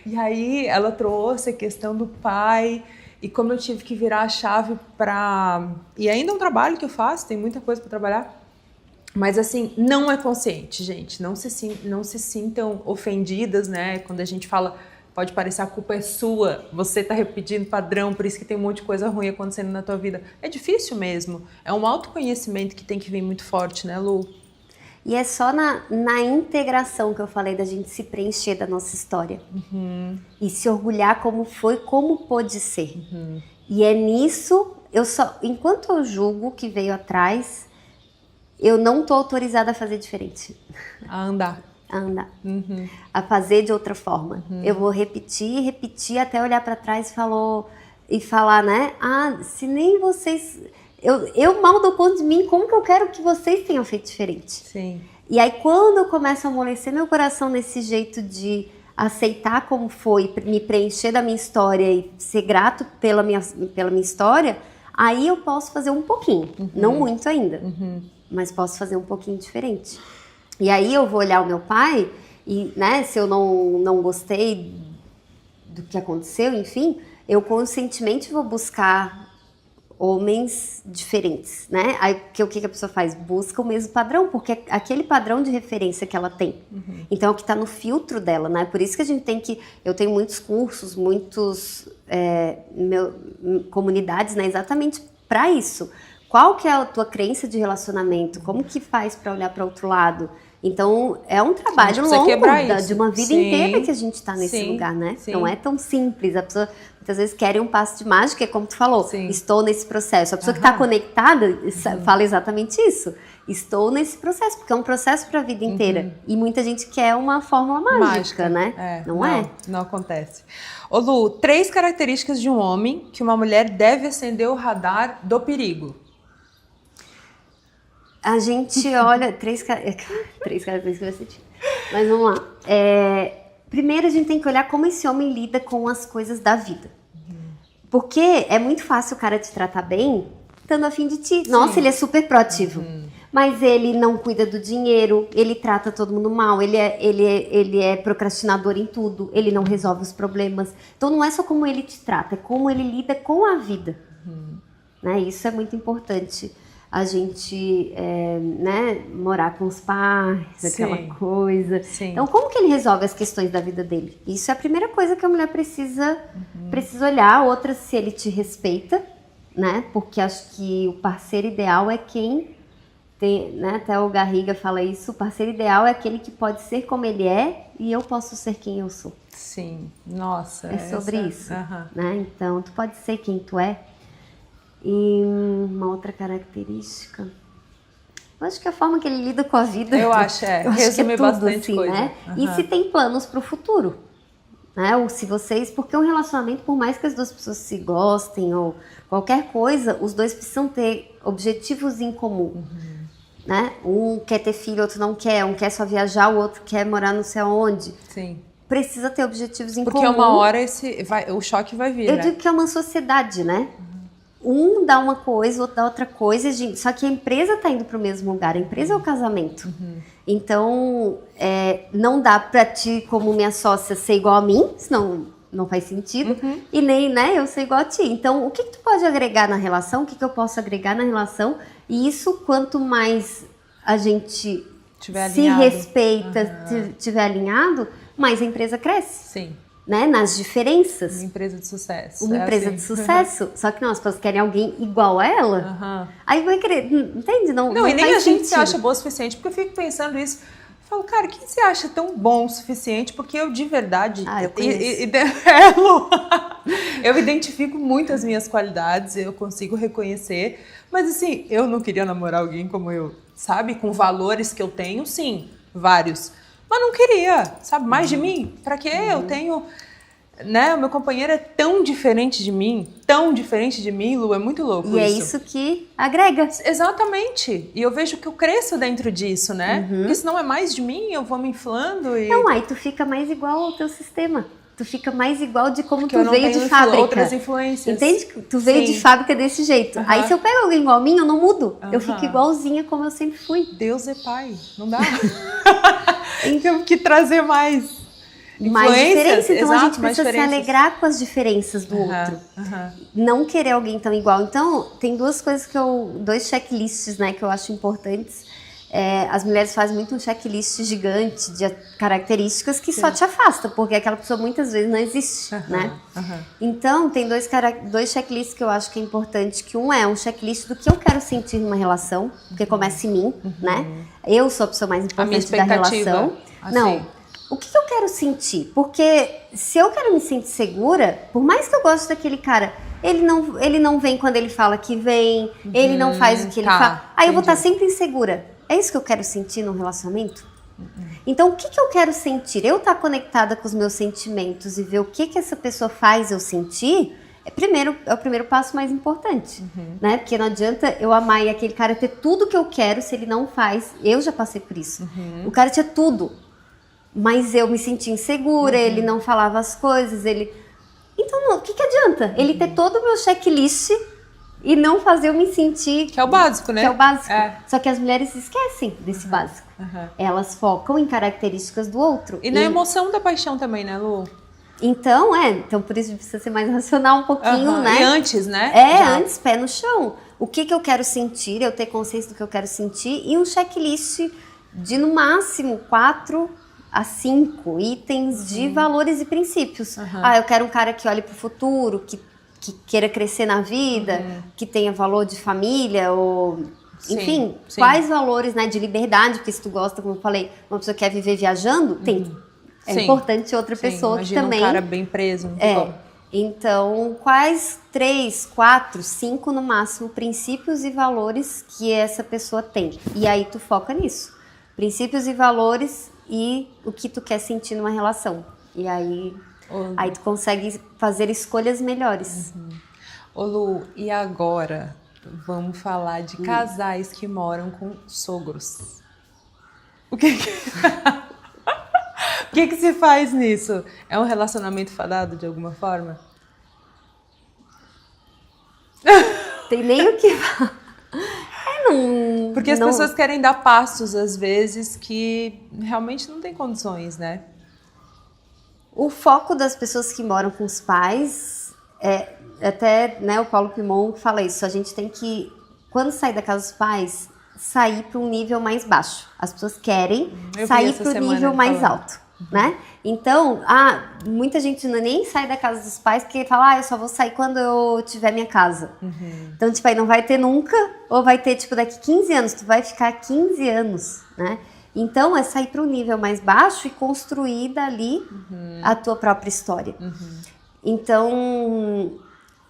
E aí ela trouxe a questão do pai e como eu tive que virar a chave para... E ainda é um trabalho que eu faço, tem muita coisa para trabalhar. Mas assim, não é consciente, gente. Não se sintam ofendidas, né? Quando a gente fala pode parecer a culpa é sua, você tá repetindo padrão, por isso que tem um monte de coisa ruim acontecendo na tua vida. É difícil mesmo, é um autoconhecimento que tem que vir muito forte, né, Lu? E é só na integração que eu falei da gente se preencher da nossa história. E se orgulhar como foi, como pôde ser. E é nisso, enquanto eu julgo o que veio atrás, eu não tô autorizada a fazer diferente. A andar. A fazer de outra forma. Eu vou repetir até olhar para trás e falar, né? Ah, se nem vocês... Eu mal dou conta de mim, como que eu quero que vocês tenham feito diferente? Sim. E aí quando eu começo a amolecer meu coração nesse jeito de aceitar como foi, me preencher da minha história e ser grato pela minha história, aí eu posso fazer um pouquinho, não muito ainda, mas posso fazer um pouquinho diferente. E aí eu vou olhar o meu pai e, né, se eu não gostei do que aconteceu, enfim, eu conscientemente vou buscar homens diferentes, né? Aí o que a pessoa faz? Busca o mesmo padrão, porque é aquele padrão de referência que ela tem. Então é o que está no filtro dela, né? Por isso que a gente tem que... Eu tenho muitos cursos, comunidades, né? Exatamente para isso. Qual que é a tua crença de relacionamento? Como que faz para olhar para outro lado? Então, é um trabalho longo de uma vida inteira que a gente está nesse lugar, né? Sim. Não é tão simples. A pessoa, muitas vezes, quer um passo de mágica, é como tu falou, estou nesse processo. A pessoa que está conectada fala exatamente isso. Estou nesse processo, porque é um processo para a vida inteira. E muita gente quer uma fórmula mágica, né? Não é? Não acontece. Ô Lu, 3 características de um homem que uma mulher deve acender o radar do perigo. A gente olha... 3 características que eu senti. Mas vamos lá. Primeiro, a gente tem que olhar como esse homem lida com as coisas da vida. Porque é muito fácil o cara te tratar bem estando afim de ti. Nossa, ele é super proativo. Mas ele não cuida do dinheiro, ele trata todo mundo mal, ele é procrastinador em tudo, ele não resolve os problemas. Então não é só como ele te trata, é como ele lida com a vida. Né? Isso é muito importante. A gente morar com os pais, aquela coisa. Então, como que ele resolve as questões da vida dele? Isso é a primeira coisa que a mulher precisa olhar. Outra, se ele te respeita, né? Porque acho que o parceiro ideal é quem tem, né? Até o Garriga fala isso, o parceiro ideal é aquele que pode ser como ele é e eu posso ser quem eu sou. Sim, nossa. É sobre isso, né? Então, tu pode ser quem tu é. E uma outra característica, eu acho que é a forma que ele lida com a vida. Eu acho, resume é tudo, bastante assim, coisa. Né? E se tem planos para o futuro, né? Ou se vocês, porque um relacionamento, por mais que as duas pessoas se gostem ou qualquer coisa, os dois precisam ter objetivos em comum. Né? Um quer ter filho, outro não quer, um quer só viajar, o outro quer morar não sei onde. Sim. Precisa ter objetivos em comum. Porque uma hora o choque vai vir, Eu digo que é uma sociedade, né? Um dá uma coisa, o outro dá outra coisa, gente. Só que a empresa está indo para o mesmo lugar. A empresa é o casamento. Então, não dá para ti, como minha sócia, ser igual a mim, senão não faz sentido. E nem, né, eu ser igual a ti. Então, o que tu pode agregar na relação? O que eu posso agregar na relação? E isso, quanto mais a gente se respeita, tiver alinhado, mais a empresa cresce. Sim. Né, nas diferenças. Uma empresa de sucesso. Uma empresa de sucesso. Só que não, as pessoas querem alguém igual a ela. Aí vai querer, entende? Não e nem a gente sentido. se acha boa o suficiente, porque eu fico pensando isso. Eu falo, cara, quem se acha tão bom o suficiente? Porque eu de verdade... eu conheço. Eu identifico muito as minhas qualidades, eu consigo reconhecer. Mas assim, eu não queria namorar alguém como eu, sabe? Com valores que eu tenho, sim, vários. Mas não queria, sabe? Mais de mim? Pra quê? Eu tenho... Né? O meu companheiro é tão diferente de mim, Lu, é muito louco isso. E é isso que agrega. Exatamente. E eu vejo que eu cresço dentro disso, né? Porque senão é mais de mim, eu vou me inflando e... Não, aí tu fica mais igual ao teu sistema. Tu fica mais igual de como porque tu veio de fábrica. Outras influências. Entende? Tu veio de fábrica desse jeito. Aí se eu pego alguém igual a mim, eu não mudo. Eu fico igualzinha como eu sempre fui. Deus é pai. Não dá. Temos que trazer mais diferença. Então a gente precisa se alegrar com as diferenças do outro. Não querer alguém tão igual. Então, tem duas coisas dois checklists, né, que eu acho importantes. as mulheres fazem muito um checklist gigante de características que só te afasta, porque aquela pessoa muitas vezes não existe, né? Então, tem dois checklists que eu acho que é importante, que um é um checklist do que eu quero sentir numa relação, porque começa em mim, né? Eu sou a pessoa mais importante da relação. Assim. Não, o que eu quero sentir? Porque se eu quero me sentir segura, por mais que eu goste daquele cara, ele não vem quando ele fala que vem, ele não faz o que ele fala, aí eu vou estar sempre insegura. É isso que eu quero sentir num relacionamento? Então, o que eu quero sentir? Eu estar conectada com os meus sentimentos e ver o que essa pessoa faz eu sentir é o primeiro passo mais importante, né? Porque não adianta eu amar e aquele cara ter tudo que eu quero se ele não faz. Eu já passei por isso. O cara tinha tudo, mas eu me sentia insegura, ele não falava as coisas, Então, o que adianta? Ele ter todo o meu checklist e não fazer eu me sentir... Que é o básico, né? Que é o básico. Só que as mulheres esquecem desse básico. Elas focam em características do outro. E na emoção da paixão também, né, Lu? Então, por isso precisa ser mais racional um pouquinho, né? E antes, né? Antes, pé no chão. O que eu quero sentir, eu ter consciência do que eu quero sentir e um checklist de, no máximo, 4 a 5 itens de valores e princípios. Eu quero um cara que olhe pro futuro, que queira crescer na vida, que tenha valor de família, ou... Enfim, quais valores, né, de liberdade, porque se tu gosta, como eu falei, uma pessoa que quer viver viajando, é importante outra pessoa que também... um cara bem preso. Então, quais 3, 4, 5 no máximo princípios e valores que essa pessoa tem? E aí tu foca nisso. Princípios e valores e o que tu quer sentir numa relação. E aí tu consegue fazer escolhas melhores. Ô Lu, e agora vamos falar de casais que moram com sogros. O que se faz nisso? É um relacionamento fadado de alguma forma? Tem nem o que falar. Porque as pessoas querem dar passos, às vezes, que realmente não tem condições, né? O foco das pessoas que moram com os pais até, né, o Paulo Pimon fala isso, a gente tem que, quando sair da casa dos pais, sair para um nível mais baixo. As pessoas querem sair para o nível mais alto, né? Então, muita gente nem sai da casa dos pais porque fala, eu só vou sair quando eu tiver minha casa. Então, tipo, aí não vai ter nunca, ou vai ter, tipo, daqui 15 anos, tu vai ficar 15 anos, né? Então, é sair para um nível mais baixo e construir dali a tua própria história. Então,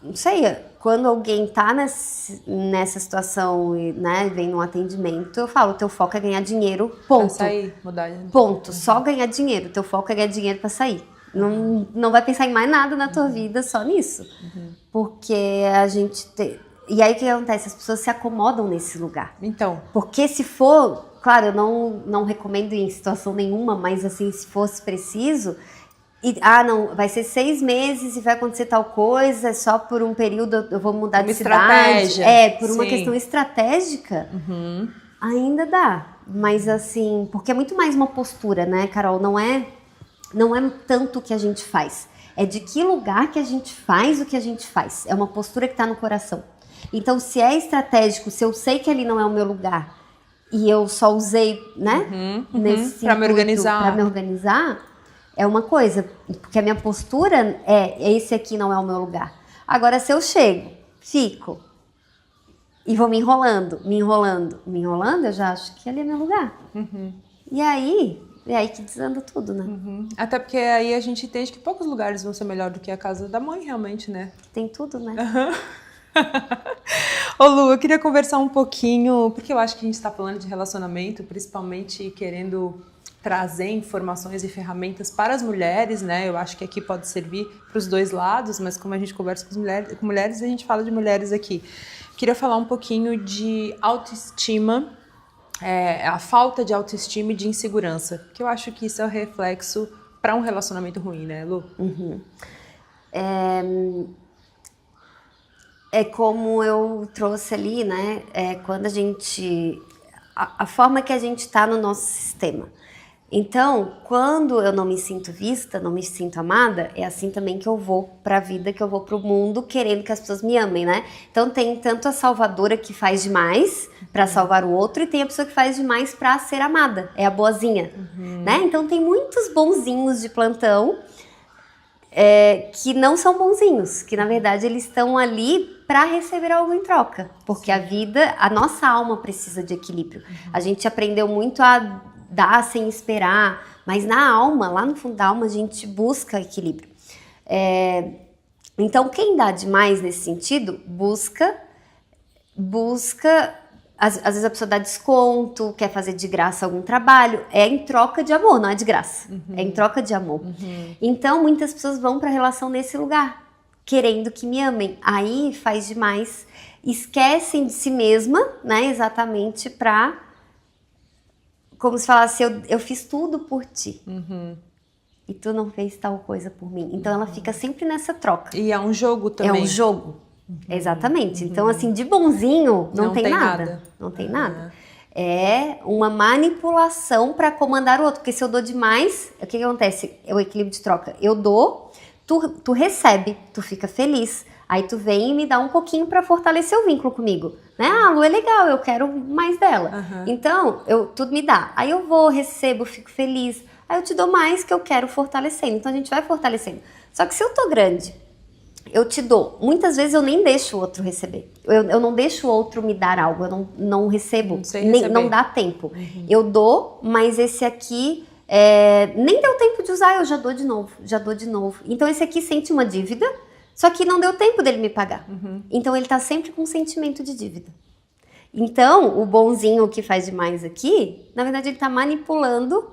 não sei, quando alguém tá nessa situação e, né, vem num atendimento, eu falo, teu foco é ganhar dinheiro, ponto. Pra sair, mudar. Ponto, só ganhar dinheiro, teu foco é ganhar dinheiro pra sair. Não vai pensar em mais nada na tua vida, só nisso. Porque a gente E aí o que acontece? As pessoas se acomodam nesse lugar. Então. Porque se for, claro, eu não recomendo em situação nenhuma, mas assim, se fosse preciso... não, vai ser 6 meses e vai acontecer tal coisa, só por um período eu vou mudar de cidade. Por uma questão estratégica, ainda dá. Mas assim, porque é muito mais uma postura, né, Carol? Não é tanto o que a gente faz. É de que lugar que a gente faz o que a gente faz. É uma postura que está no coração. Então, se é estratégico, se eu sei que ali não é o meu lugar e eu só usei, né, nesse para me organizar, é uma coisa, porque a minha postura esse aqui não é o meu lugar. Agora, se eu chego, fico e vou me enrolando, eu já acho que ali é meu lugar. E aí que desanda tudo, né? Até porque aí a gente entende que poucos lugares vão ser melhor do que a casa da mãe, realmente, né? Tem tudo, né? Ô Lu, eu queria conversar um pouquinho, porque eu acho que a gente está falando de relacionamento, principalmente querendo trazer informações e ferramentas para as mulheres, né? Eu acho que aqui pode servir para os dois lados, mas como a gente conversa com mulheres, a gente fala de mulheres aqui. Queria falar um pouquinho de autoestima, a falta de autoestima e de insegurança, que eu acho que isso é o reflexo para um relacionamento ruim, né, Lu? É como eu trouxe ali, né? Quando a gente... A forma que a gente está no nosso sistema. Então, quando eu não me sinto vista, não me sinto amada, é assim também que eu vou pra vida, que eu vou pro mundo querendo que as pessoas me amem, né? Então tem tanto a salvadora que faz demais pra salvar o outro e tem a pessoa que faz demais pra ser amada, é a boazinha, né? Então tem muitos bonzinhos de plantão que não são bonzinhos, que na verdade eles estão ali para receber algo em troca, porque a vida, a nossa alma precisa de equilíbrio. A gente aprendeu muito a dar sem esperar, mas na alma, lá no fundo da alma, a gente busca equilíbrio. Então, quem dá demais nesse sentido, busca, às vezes a pessoa dá desconto, quer fazer de graça algum trabalho, é em troca de amor, não é de graça, é em troca de amor. Então, muitas pessoas vão para a relação nesse lugar, querendo que me amem, aí faz demais, esquecem de si mesma, né, exatamente para... Como se falasse, eu fiz tudo por ti. E tu não fez tal coisa por mim. Então ela fica sempre nessa troca. E é um jogo também. É um jogo. Exatamente. Então, assim, de bonzinho não tem nada. Não tem nada. É uma manipulação para comandar o outro. Porque se eu dou demais, o que acontece? É o equilíbrio de troca. Eu dou, tu recebe, tu fica feliz. Aí tu vem e me dá um pouquinho para fortalecer o vínculo comigo, né? Ah, a Lu é legal, eu quero mais dela. Então, tu me dá. Aí eu vou, recebo, fico feliz. Aí eu te dou mais que eu quero fortalecendo. Então a gente vai fortalecendo. Só que se eu tô grande, eu te dou. Muitas vezes eu nem deixo o outro receber. Eu não deixo o outro me dar algo, eu não recebo. Não dá tempo. Eu dou, mas esse aqui... nem deu tempo de usar, eu já dou de novo. Então esse aqui sente uma dívida, só que não deu tempo dele me pagar. Então ele tá sempre com um sentimento de dívida. Então, o bonzinho que faz demais aqui, na verdade ele tá manipulando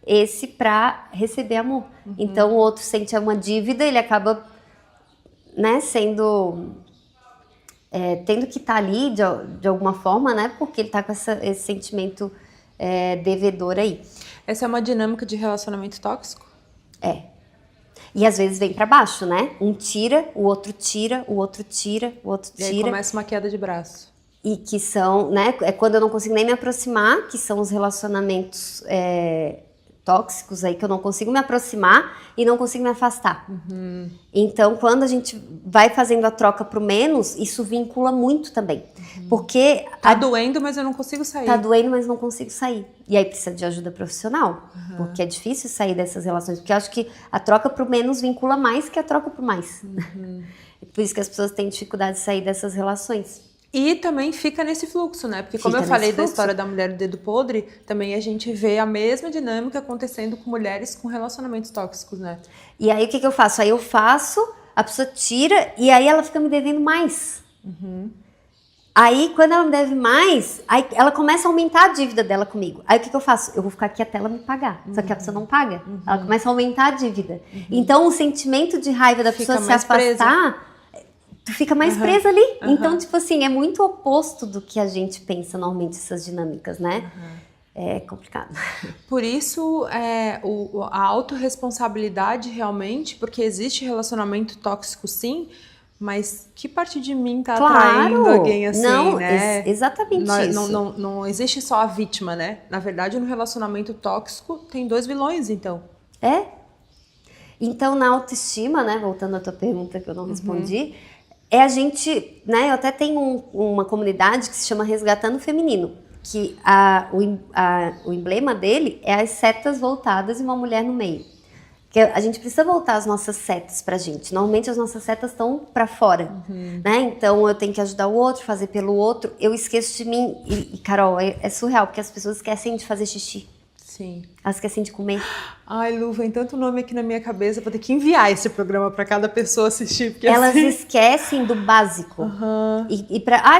esse pra receber amor. Então o outro sente uma dívida, ele acaba, né, sendo... tendo que estar ali de alguma forma, né, porque ele tá com esse sentimento devedor aí. Essa é uma dinâmica de relacionamento tóxico? E às vezes vem pra baixo, né? Um tira, o outro tira, o outro tira, o outro tira. E aí começa uma queda de braço. E que são, né? É quando eu não consigo nem me aproximar, que são os relacionamentos tóxicos aí, que eu não consigo me aproximar e não consigo me afastar. Então, quando a gente vai fazendo a troca pro menos, isso vincula muito também. Porque... Tá doendo, mas eu não consigo sair. Tá doendo, mas não consigo sair. E aí precisa de ajuda profissional. Porque é difícil sair dessas relações. Porque eu acho que a troca pro menos vincula mais que a troca pro mais. Por isso que as pessoas têm dificuldade de sair dessas relações. E também fica nesse fluxo, né? Porque como eu falei da história da mulher do dedo podre, também a gente vê a mesma dinâmica acontecendo com mulheres com relacionamentos tóxicos, né? E aí o que eu faço? Aí eu faço, a pessoa tira e aí ela fica me devendo mais. Aí quando ela me deve mais, aí ela começa a aumentar a dívida dela comigo. Aí o que eu faço? Eu vou ficar aqui até ela me pagar. Só que a pessoa não paga. Ela começa a aumentar a dívida. Então o sentimento de raiva da pessoa se afastar... Tu fica mais presa ali. Então, tipo assim, é muito oposto do que a gente pensa normalmente, essas dinâmicas, né? É complicado. Por isso, a autorresponsabilidade realmente, porque existe relacionamento tóxico sim, mas que parte de mim tá atraindo alguém assim, não, né? Exatamente isso. Não existe só a vítima, né? Na verdade, no relacionamento tóxico tem dois vilões, então. Então, na autoestima, né? Voltando à tua pergunta que eu não respondi... a gente, né, eu até tenho uma comunidade que se chama Resgatando o Feminino, que o emblema dele é as setas voltadas e uma mulher no meio. Que a gente precisa voltar as nossas setas pra gente. Normalmente as nossas setas estão pra fora, né? Então eu tenho que ajudar o outro, fazer pelo outro. Eu esqueço de mim. E Carol, é surreal, porque as pessoas esquecem de fazer xixi. Sim. Elas esquecem de comer. Ai, Lu, vem tanto nome aqui na minha cabeça, vou ter que enviar esse programa para cada pessoa assistir. Porque elas assim... esquecem do básico.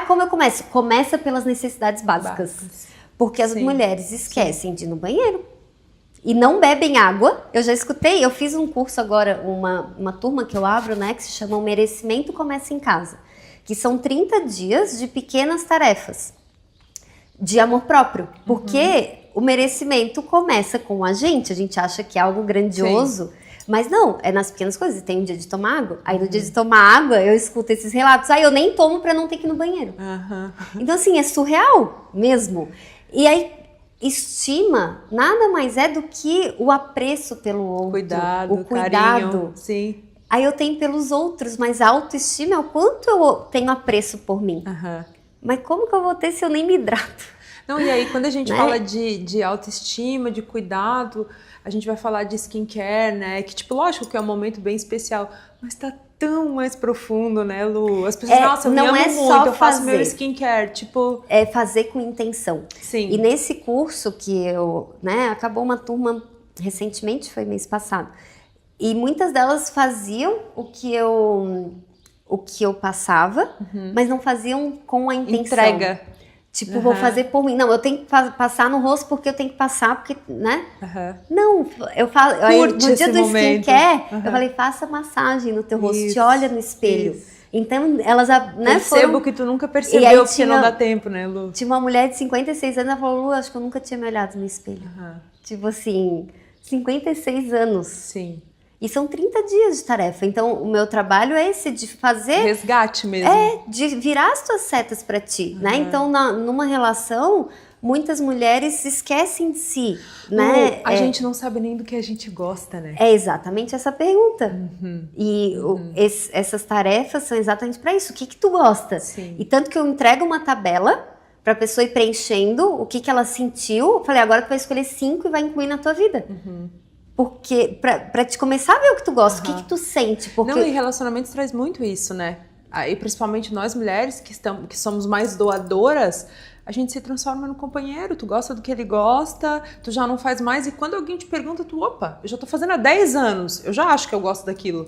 Como eu começo? Começa pelas necessidades básicas. Porque as mulheres esquecem de ir no banheiro. E não bebem água. Eu já escutei, eu fiz um curso agora, uma turma que eu abro, né, que se chama O Merecimento Começa em Casa. Que são 30 dias de pequenas tarefas de amor próprio. Porque... o merecimento começa com a gente acha que é algo grandioso, mas não, é nas pequenas coisas. Tem um dia de tomar água, aí no dia de tomar água eu escuto esses relatos, eu nem tomo pra não ter que ir no banheiro. Então assim, é surreal mesmo. E aí, estima nada mais é do que o apreço pelo outro, Cuidado, o cuidado. carinho, sim. Aí eu tenho pelos outros, mas a autoestima é o quanto eu tenho apreço por mim. Mas como que eu vou ter se eu nem me hidrato? Não, e aí quando a gente Né? fala de autoestima, de cuidado, a gente vai falar de skincare, né? Que, tipo, lógico que é um momento bem especial, mas tá tão mais profundo, né, Lu? As pessoas, nossa, eu me amo muito, eu faço meu skincare, tipo... É fazer com intenção. Sim. E nesse curso que eu, né, acabou uma turma recentemente, foi mês passado, e muitas delas faziam o que eu passava, mas não faziam com a intenção. Entrega. Tipo, vou fazer por mim. Não, eu tenho que passar no rosto porque eu tenho que passar, porque, né? Não, eu falo... No dia do skincare, eu falei, faça massagem no teu rosto, te olha no espelho. Isso. Então, elas, né, Percebo que tu nunca percebeu porque não dá tempo, né, Lu? Tinha uma mulher de 56 anos, ela falou, Lu, acho que eu nunca tinha me olhado no espelho. Tipo assim, 56 anos. Sim. E são 30 dias de tarefa. Então, o meu trabalho é esse, de fazer... Resgate mesmo. De virar as tuas setas pra ti, né? Então, numa relação, muitas mulheres esquecem de si, né? A gente não sabe nem do que a gente gosta, né? É exatamente essa pergunta. E essas tarefas são exatamente para isso. O que tu gosta? Sim. E tanto que eu entrego uma tabela pra pessoa ir preenchendo o que ela sentiu. Eu falei, agora tu vai escolher 5 e vai incluir na tua vida. Porque, pra te começar a ver o que tu gosta, o que tu sente. Porque... Não, e relacionamentos traz muito isso, né? E principalmente nós mulheres que somos mais doadoras, a gente se transforma no companheiro, tu gosta do que ele gosta, tu já não faz mais, e quando alguém te pergunta, tu, opa, eu já tô fazendo há 10 anos, eu já acho que eu gosto daquilo.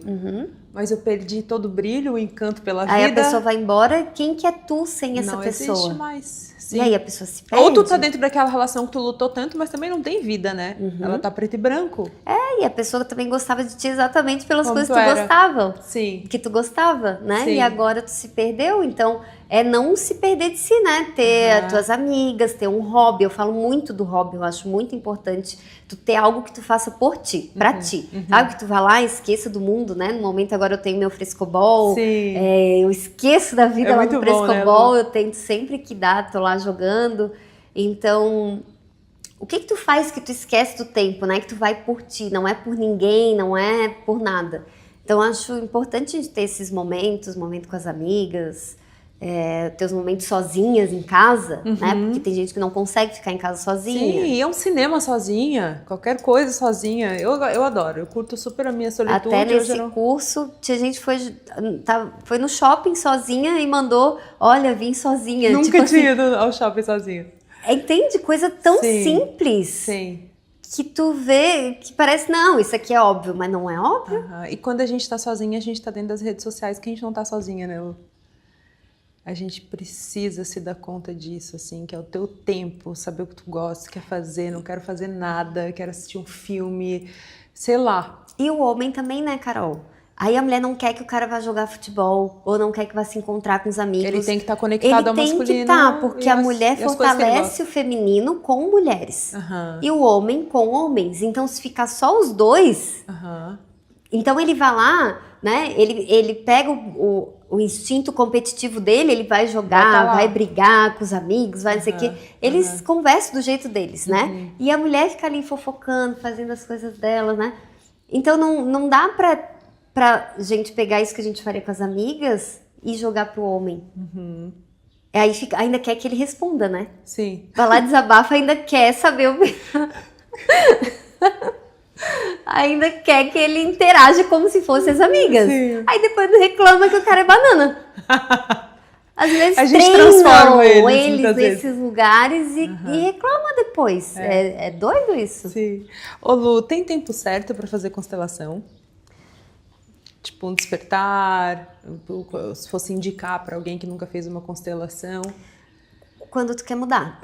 Mas eu perdi todo o brilho, o encanto pela vida. Aí a pessoa vai embora, quem que é tu sem essa pessoa? Não existe mais. Sim. E aí a pessoa se perde. Ou tu tá dentro daquela relação que tu lutou tanto, mas também não tem vida, né? Ela tá preto e branco. E a pessoa também gostava de ti exatamente pelas Como coisas que tu gostava. Sim. Que tu gostava, né? Sim. E agora tu se perdeu, então é não se perder de si, né? Ter as tuas amigas, ter um hobby. Eu falo muito do hobby, eu acho muito importante tu ter algo que tu faça por ti, pra ti. Sabe? Que tu vá lá, esqueça do mundo, né? No momento agora eu tenho meu frescobol. Sim. Eu esqueço da vida lá no frescobol, né, eu tento sempre que dá, tô lá jogando. Então, o que tu faz que tu esquece do tempo, né? Que tu vai por ti, não é por ninguém, não é por nada. Então, acho importante a gente ter esses momentos, momento com as amigas, ter os momentos sozinhas em casa, né? Porque tem gente que não consegue ficar em casa sozinha. Sim, e é um cinema sozinha, qualquer coisa sozinha. Eu adoro, eu curto super a minha solitude. Até nesse curso, tinha gente que foi no shopping sozinha e mandou, olha, vim sozinha. Nunca tinha ido ao shopping sozinha. Entende? Coisa tão simples. Sim. Que tu vê, que parece, não, isso aqui é óbvio, mas não é óbvio. E quando a gente tá sozinha, a gente tá dentro das redes sociais, que a gente não tá sozinha, né, Lu? A gente precisa se dar conta disso, assim, que é o teu tempo, saber o que tu gosta, quer fazer, não quero fazer nada, quero assistir um filme, sei lá. E o homem também, né, Carol? Aí a mulher não quer que o cara vá jogar futebol, ou não quer que vá se encontrar com os amigos. Ele tem que estar conectado ao masculino. Ele tem que estar, porque a mulher fortalece o feminino com mulheres. E o homem com homens. Então, se ficar só os dois, então ele vai lá, né? Ele pega o instinto competitivo dele, ele vai jogar, vai brigar com os amigos, vai não sei o quê. Eles conversam do jeito deles, né? E a mulher fica ali fofocando, fazendo as coisas dela, né? Então, não dá pra gente pegar isso que a gente faria com as amigas e jogar pro homem. Aí ainda quer que ele responda, né? Sim. Vai lá, desabafa, ainda quer saber o... ainda quer que ele interaja como se fossem as amigas. Sim. Aí depois reclama que o cara é banana. Às vezes a gente treinam transforma eles nesses vezes. Lugares e reclama depois. É doido isso. Sim. Ô Lu, tem tempo certo pra fazer constelação? Tipo, um despertar, se fosse indicar pra alguém que nunca fez uma constelação. Quando tu quer mudar.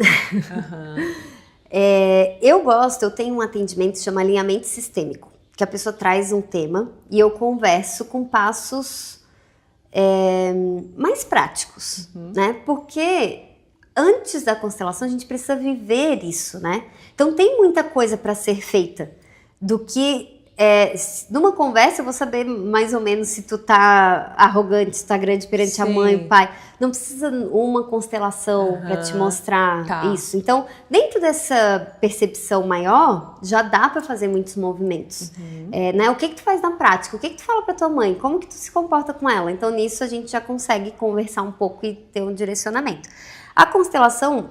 Eu tenho um atendimento que se chama alinhamento sistêmico, que a pessoa traz um tema e eu converso com passos mais práticos, né? Porque antes da constelação a gente precisa viver isso, né? Então tem muita coisa para ser feita do que numa conversa eu vou saber mais ou menos se tu tá arrogante, se tu tá grande perante a mãe, o pai. Não precisa uma constelação para te mostrar isso. Então, dentro dessa percepção maior, já dá para fazer muitos movimentos. Né? O que tu faz na prática? O que tu fala para tua mãe? Como que tu se comporta com ela? Então, nisso a gente já consegue conversar um pouco e ter um direcionamento. A constelação,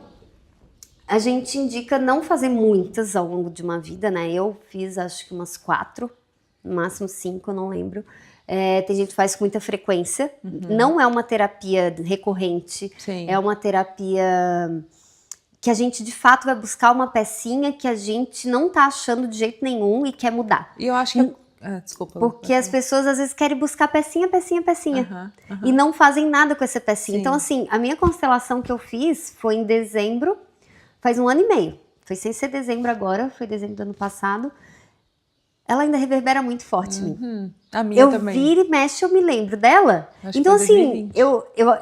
a gente indica não fazer muitas ao longo de uma vida, né? Eu fiz acho que umas 4, no máximo 5, eu não lembro. Tem gente que faz com muita frequência. Não é uma terapia recorrente. Sim. É uma terapia que a gente de fato vai buscar uma pecinha que a gente não tá achando de jeito nenhum e quer mudar. E eu acho que... desculpa. Porque as pessoas às vezes querem buscar pecinha. E não fazem nada com essa pecinha. Sim. Então assim, a minha constelação que eu fiz foi em dezembro. Faz 1 ano e meio. Foi sem ser dezembro agora, foi dezembro do ano passado. Ela ainda reverbera muito forte em mim. A minha também. Eu vira e mexe, eu me lembro dela. Então, assim,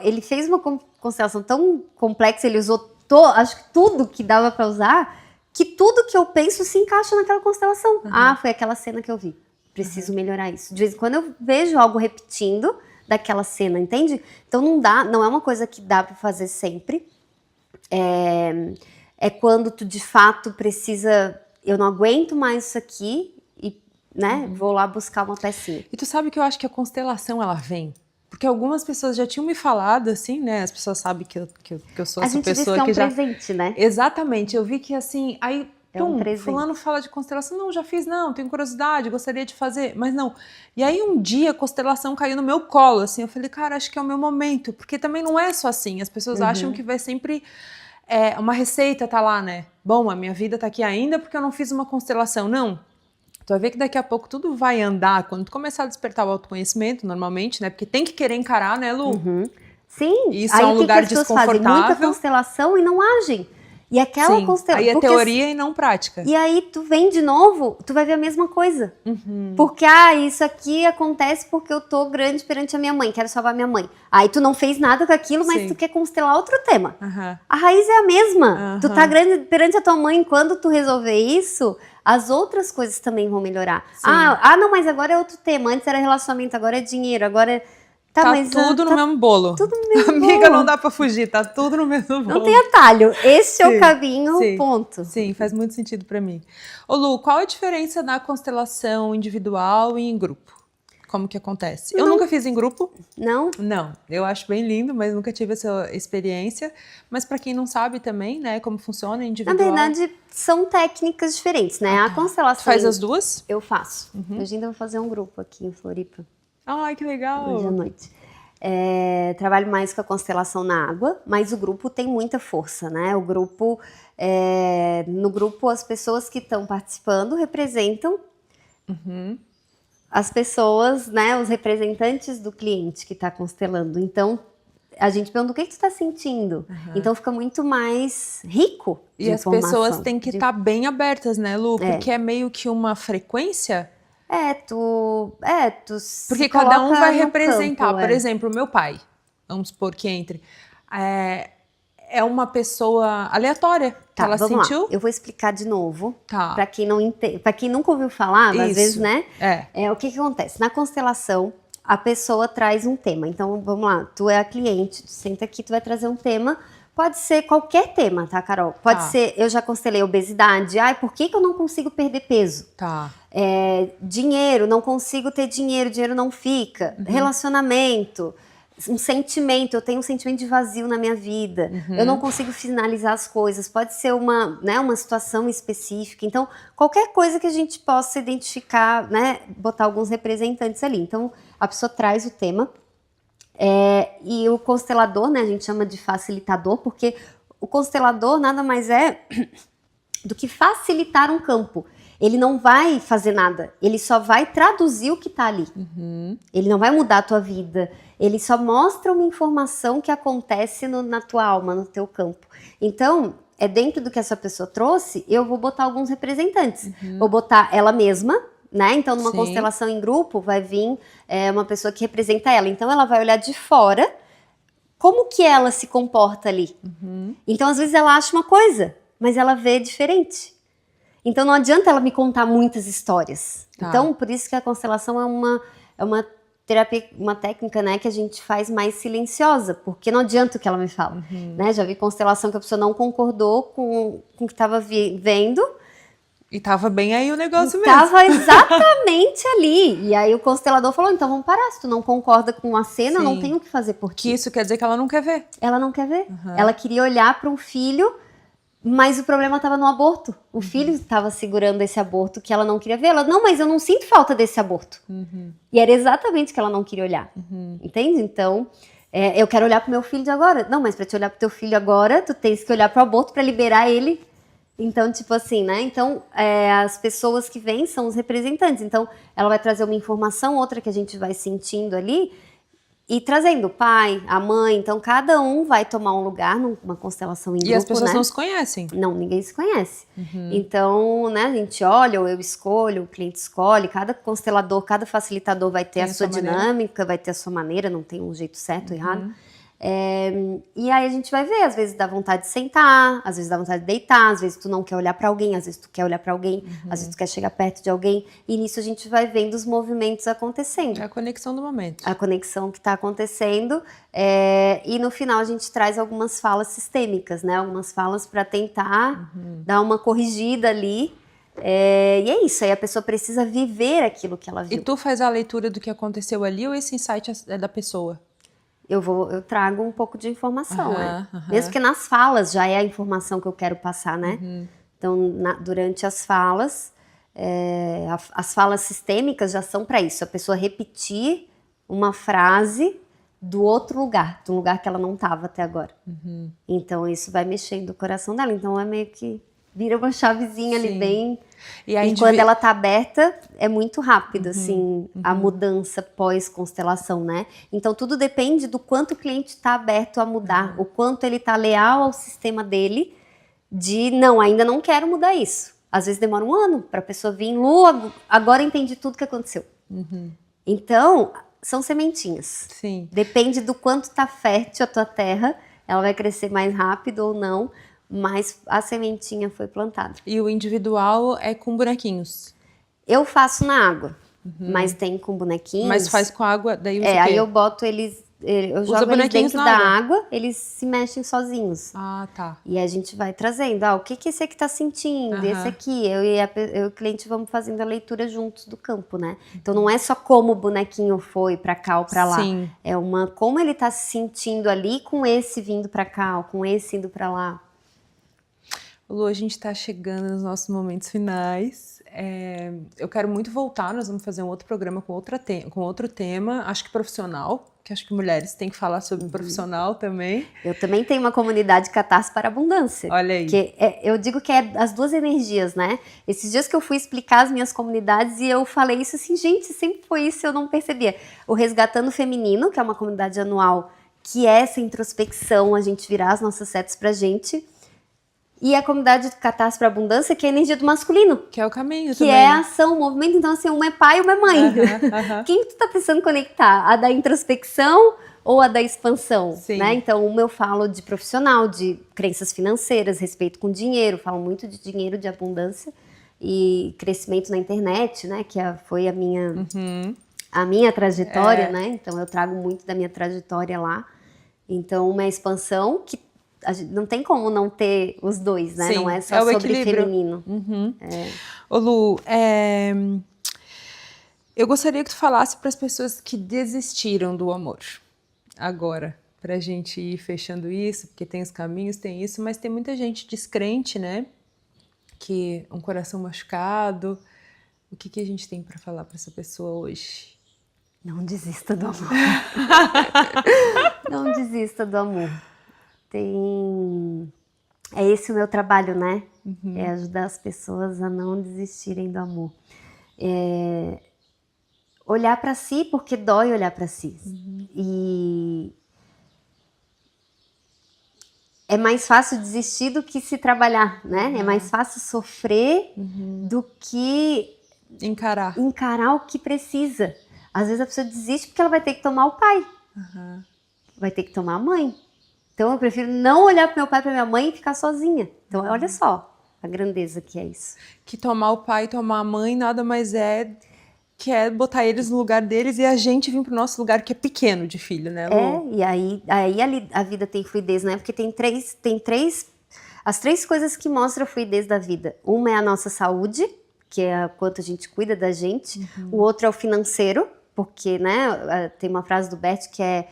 ele fez uma constelação tão complexa, ele usou acho que tudo que dava pra usar, que tudo que eu penso se encaixa naquela constelação. Foi aquela cena que eu vi. Preciso melhorar isso. De vez em quando eu vejo algo repetindo daquela cena, entende? Então não é uma coisa que dá pra fazer sempre. É quando tu de fato precisa, eu não aguento mais isso aqui e, né, vou lá buscar uma pecinha. E tu sabe que eu acho que a constelação ela vem, porque algumas pessoas já tinham me falado assim, né, as pessoas sabem que eu sou essa pessoa que já... A gente diz que é um presente, né? Exatamente, eu vi que assim, aí fulano fala de constelação, não, já fiz não, tenho curiosidade, gostaria de fazer, mas não. E aí um dia a constelação caiu no meu colo, assim, eu falei, cara, acho que é o meu momento, porque também não é só assim, as pessoas acham que vai sempre... uma receita tá lá, né? Bom, a minha vida tá aqui ainda porque eu não fiz uma constelação. Não. Tu vai ver que daqui a pouco tudo vai andar quando tu começar a despertar o autoconhecimento, normalmente, né? Porque tem que querer encarar, né, Lu? Sim. Isso aí é um lugar desconfortável. Fazem muita constelação e não agem. E aquela constelação... Aí é teoria e não prática. E aí tu vem de novo, tu vai ver a mesma coisa. Porque, isso aqui acontece porque eu tô grande perante a minha mãe, quero salvar minha mãe. Aí tu não fez nada com aquilo, mas tu quer constelar outro tema. A raiz é a mesma. Tu tá grande perante a tua mãe, quando tu resolver isso, as outras coisas também vão melhorar. Não, mas agora é outro tema. Antes era relacionamento, agora é dinheiro, agora é... Tá tudo no mesmo bolo. Tudo no mesmo bolo. Amiga, não dá pra fugir, tá tudo no mesmo bolo. Não tem atalho. Esse é o caminho, ponto. Sim, faz muito sentido pra mim. Ô Lu, qual a diferença da constelação individual e em grupo? Como que acontece? Eu nunca fiz em grupo. Não? Não. Eu acho bem lindo, mas nunca tive essa experiência. Mas pra quem não sabe também, né, como funciona individual. Na verdade, são técnicas diferentes, né? A constelação... Tu faz as duas? Eu faço. Hoje ainda vou fazer um grupo aqui em Floripa. Ai, que legal! Hoje à noite. Trabalho mais com a constelação na água, mas o grupo tem muita força, né? O grupo, no grupo, as pessoas que estão participando representam as pessoas, né? Os representantes do cliente que está constelando. Então, a gente pergunta o que tu está sentindo. Então, fica muito mais rico de informação. E as pessoas têm que estar bem abertas, né, Lu? Porque é meio que uma frequência... Porque cada um vai representar. Por exemplo, o meu pai, vamos supor que entre, é uma pessoa aleatória que ela sentiu. Lá. Eu vou explicar de novo, para quem não entende, para quem nunca ouviu falar, às vezes, né? O que acontece? Na constelação, a pessoa traz um tema. Então, vamos lá, tu é a cliente, tu senta aqui, tu vai trazer um tema. Pode ser qualquer tema, tá, Carol? Pode ser, eu já constelei obesidade. Por que eu não consigo perder peso? Dinheiro, não consigo ter dinheiro, dinheiro não fica. Relacionamento, um sentimento, eu tenho um sentimento de vazio na minha vida. Eu não consigo finalizar as coisas. Pode ser uma situação específica. Então, qualquer coisa que a gente possa identificar, né? Botar alguns representantes ali. Então, a pessoa traz o tema. E o constelador, né, a gente chama de facilitador, porque o constelador nada mais é do que facilitar um campo. Ele não vai fazer nada, ele só vai traduzir o que está ali. Ele não vai mudar a tua vida, ele só mostra uma informação que acontece na tua alma, no teu campo. Então, dentro do que essa pessoa trouxe, eu vou botar alguns representantes. Vou botar ela mesma, né? Então, numa constelação em grupo, vai vir uma pessoa que representa ela. Então, ela vai olhar de fora como que ela se comporta ali. Então, às vezes, ela acha uma coisa, mas ela vê diferente. Então não adianta ela me contar muitas histórias. Tá. Então, por isso que a constelação é uma terapia, uma técnica, né, que a gente faz mais silenciosa, porque não adianta o que ela me fala. Né? Já vi constelação que a pessoa não concordou com o que estava vendo. E tava bem aí o negócio mesmo. Tava exatamente ali. E aí o constelador falou, então vamos parar, se tu não concorda com a cena, eu não tenho o que fazer por ti. Que isso quer dizer que ela não quer ver. Ela não quer ver. Ela queria olhar para um filho, mas o problema estava no aborto. O filho estava segurando esse aborto que ela não queria ver. Ela, não, mas eu não sinto falta desse aborto. E era exatamente o que ela não queria olhar. Entende? Então, eu quero olhar pro meu filho de agora. Não, mas para te olhar pro teu filho agora, tu tens que olhar pro aborto para liberar ele. Então, tipo assim, né? Então, as pessoas que vêm são os representantes. Então, ela vai trazer uma informação, outra que a gente vai sentindo ali, e trazendo o pai, a mãe. Então, cada um vai tomar um lugar numa constelação em grupo, E as pessoas né? não se conhecem. Não, ninguém se conhece. Então, né, a gente olha, ou eu escolho, o cliente escolhe, cada constelador, cada facilitador vai ter a sua dinâmica, vai ter a sua maneira, não tem um jeito certo ou errado. E aí a gente vai ver, às vezes dá vontade de sentar, às vezes dá vontade de deitar, às vezes tu não quer olhar pra alguém, às vezes tu quer olhar pra alguém, às vezes tu quer chegar perto de alguém, e nisso a gente vai vendo os movimentos acontecendo. É a conexão do momento. A conexão que tá acontecendo, e no final a gente traz algumas falas sistêmicas, né? Algumas falas para tentar dar uma corrigida ali. E é isso, aí a pessoa precisa viver aquilo que ela viu. E tu faz a leitura do que aconteceu ali ou esse insight é da pessoa? Eu trago um pouco de informação, né? Mesmo que nas falas já é a informação que eu quero passar, né? Então, durante as falas, as falas sistêmicas já são para isso, a pessoa repetir uma frase do outro lugar, de um lugar que ela não estava até agora. Então, isso vai mexendo o coração dela. Então, é meio que vira uma chavezinha ali bem... E quando ela tá aberta, é muito rápido, assim, a mudança pós-constelação, né? Então, tudo depende do quanto o cliente tá aberto a mudar, o quanto ele tá leal ao sistema dele de, não, ainda não quero mudar isso. Às vezes demora um ano pra pessoa vir, Lu, agora entendi tudo que aconteceu. Então, são sementinhas. Sim. Depende do quanto tá fértil a tua terra, ela vai crescer mais rápido ou não, mas a sementinha foi plantada. E o individual é com bonequinhos? Eu faço na água, mas tem com bonequinhos. Mas faz com água, daí usa o quê? Aí eu boto eles, eu jogo eles dentro da água, eles se mexem sozinhos. Ah, tá. E a gente vai trazendo, o que esse aqui tá sentindo, esse aqui. Eu e o cliente vamos fazendo a leitura juntos do campo, né? Então não é só como o bonequinho foi pra cá ou pra lá. Sim. É como ele tá se sentindo ali com esse vindo pra cá, ou com esse indo pra lá. Lu, a gente está chegando nos nossos momentos finais. Eu quero muito voltar, nós vamos fazer um outro programa com outro tema, acho que profissional, que acho que mulheres têm que falar sobre profissional também. Eu também tenho uma comunidade Catarse para Abundância. Olha aí. Que eu digo que é as duas energias, né? Esses dias que eu fui explicar as minhas comunidades e eu falei isso assim, gente, sempre foi isso, eu não percebia. O Resgatando Feminino, que é uma comunidade anual, que é essa introspecção, a gente virar as nossas setas pra gente. E a comunidade do Catarse para Abundância, que é a energia do masculino. Que é o caminho que também. Que é a ação, o movimento. Então, assim, uma é pai e uma é mãe. Quem tu tá precisando conectar? A da introspecção ou a da expansão? Sim. Né? Então, uma eu falo de profissional, de crenças financeiras, respeito com dinheiro. Falo muito de dinheiro, de abundância. E crescimento na internet, né? Que foi a minha trajetória, né? Então, eu trago muito da minha trajetória lá. Então, uma é expansão, que não tem como não ter os dois, né? Sim, não é só sobre equilíbrio. Feminino. Ô Lu, eu gostaria que tu falasse para as pessoas que desistiram do amor agora, pra gente ir fechando isso, porque tem os caminhos, tem isso, mas tem muita gente descrente, né? Que um coração machucado. O que a gente tem para falar para essa pessoa hoje? Não desista do amor. Não desista do amor. É esse o meu trabalho, né? É ajudar as pessoas a não desistirem do amor. Olhar para si, porque dói olhar para si. E é mais fácil desistir do que se trabalhar, né? É mais fácil sofrer do que encarar o que precisa. Às vezes a pessoa desiste porque ela vai ter que tomar o pai. Vai ter que tomar a mãe. Então eu prefiro não olhar para meu pai e para minha mãe e ficar sozinha. Então olha só, a grandeza que é isso. Que tomar o pai e tomar a mãe nada mais é que é botar eles no lugar deles e a gente vir pro nosso lugar que é pequeno de filho, né, Lu? E aí a vida tem fluidez, né? Porque as três coisas que mostram a fluidez da vida. Uma é a nossa saúde, que é quanto a gente cuida da gente. O outro é o financeiro, porque, né, tem uma frase do Bert que é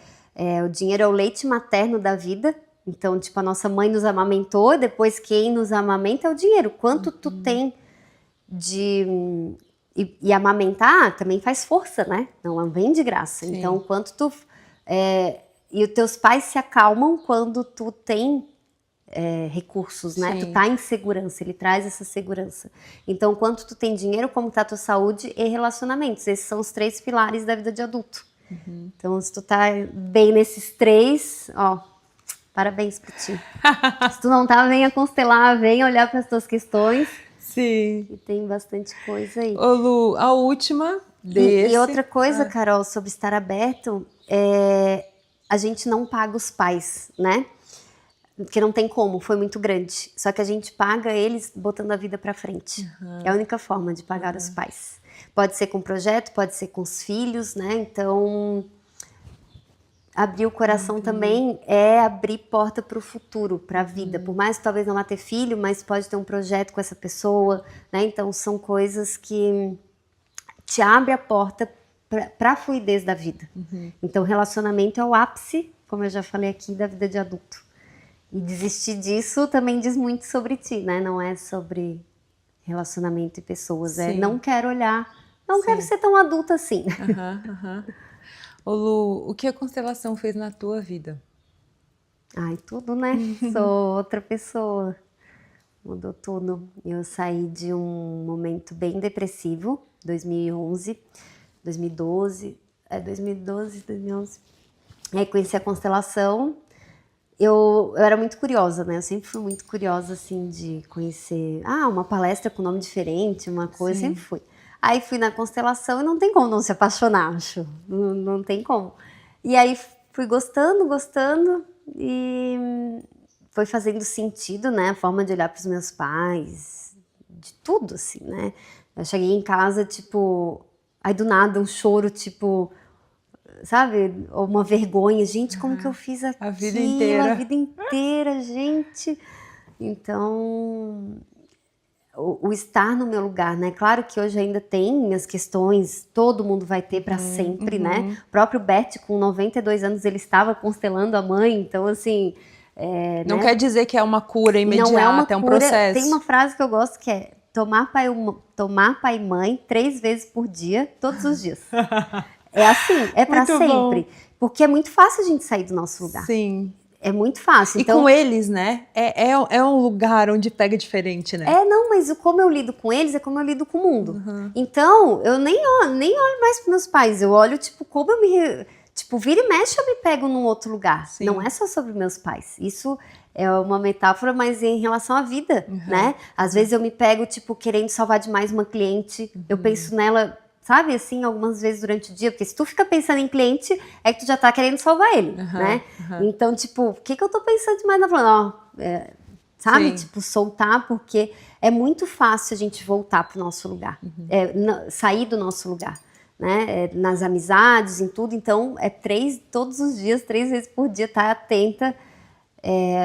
o dinheiro é o leite materno da vida. Então, tipo, a nossa mãe nos amamentou, e depois quem nos amamenta é o dinheiro. Quanto tu tem de... E amamentar também faz força, né? Não vem de graça. Sim. Então, quanto tu... e os teus pais se acalmam quando tu tem recursos, né? Sim. Tu tá em segurança, ele traz essa segurança. Então, quanto tu tem dinheiro, como tá a tua saúde e relacionamentos. Esses são os 3 pilares da vida de adulto. Então, se tu tá bem nesses 3, ó, parabéns pra ti. Se tu não tá, venha constelar, venha olhar para as tuas questões. Sim. E tem bastante coisa aí. Ô Lu, a última desse... E outra coisa, Carol, sobre estar aberto, a gente não paga os pais, né? Porque não tem como, foi muito grande. Só que a gente paga eles botando a vida pra frente. É a única forma de pagar os pais. Pode ser com projeto, pode ser com os filhos, né? Então, abrir o coração também é abrir porta para o futuro, para a vida. Por mais que talvez não vá ter filho, mas pode ter um projeto com essa pessoa, né? Então, são coisas que te abrem a porta para a fluidez da vida. Então, relacionamento é o ápice, como eu já falei aqui, da vida de adulto. E desistir disso também diz muito sobre ti, né? Não é sobre relacionamento e pessoas. Sim. Não quero olhar, não quero ser tão adulta assim. Ô Lu, o que a constelação fez na tua vida? Ai, tudo, né? Sou outra pessoa. Mudou tudo. Eu saí de um momento bem depressivo, 2011, 2012, 2011. Aí conheci a constelação. Eu era muito curiosa, né? Eu sempre fui muito curiosa, assim, de conhecer... uma palestra com nome diferente, uma coisa, sempre fui. Aí fui na constelação e não tem como não se apaixonar, acho. Não tem como. E aí fui gostando e foi fazendo sentido, né? A forma de olhar para os meus pais, de tudo, assim, né? Eu cheguei em casa, tipo... Aí do nada um choro, tipo... Sabe? Ou uma vergonha. Gente, como que eu fiz aquilo? A vida inteira. A vida inteira, gente. Então... O estar no meu lugar, né? Claro que hoje ainda tem as questões, todo mundo vai ter para sempre, né? O próprio Bert, com 92 anos, ele estava constelando a mãe, então assim... não quer dizer que é uma cura imediata, não é uma um cura. processo. Tem uma frase que eu gosto que é tomar pai e mãe 3 vezes por dia, todos os dias. É assim, é para sempre. Bom. Porque é muito fácil a gente sair do nosso lugar. Sim. É muito fácil. E então, com eles, né? É um lugar onde pega diferente, né? Não, mas como eu lido com eles é como eu lido com o mundo. Então, eu nem olho mais para meus pais. Eu olho, tipo, como eu me... Tipo, vira e mexe, eu me pego num outro lugar. Sim. Não é só sobre meus pais. Isso é uma metáfora, mas em relação à vida, né? Às vezes eu me pego, tipo, querendo salvar demais uma cliente. Eu penso nela... Sabe, assim, algumas vezes durante o dia, porque se tu fica pensando em cliente, é que tu já tá querendo salvar ele, né? Então, tipo, o que eu tô pensando demais na falando? Sabe, tipo, soltar, porque é muito fácil a gente voltar pro nosso lugar, sair do nosso lugar, né? Nas amizades, em tudo, então, todos os dias, 3 vezes por dia, tá atenta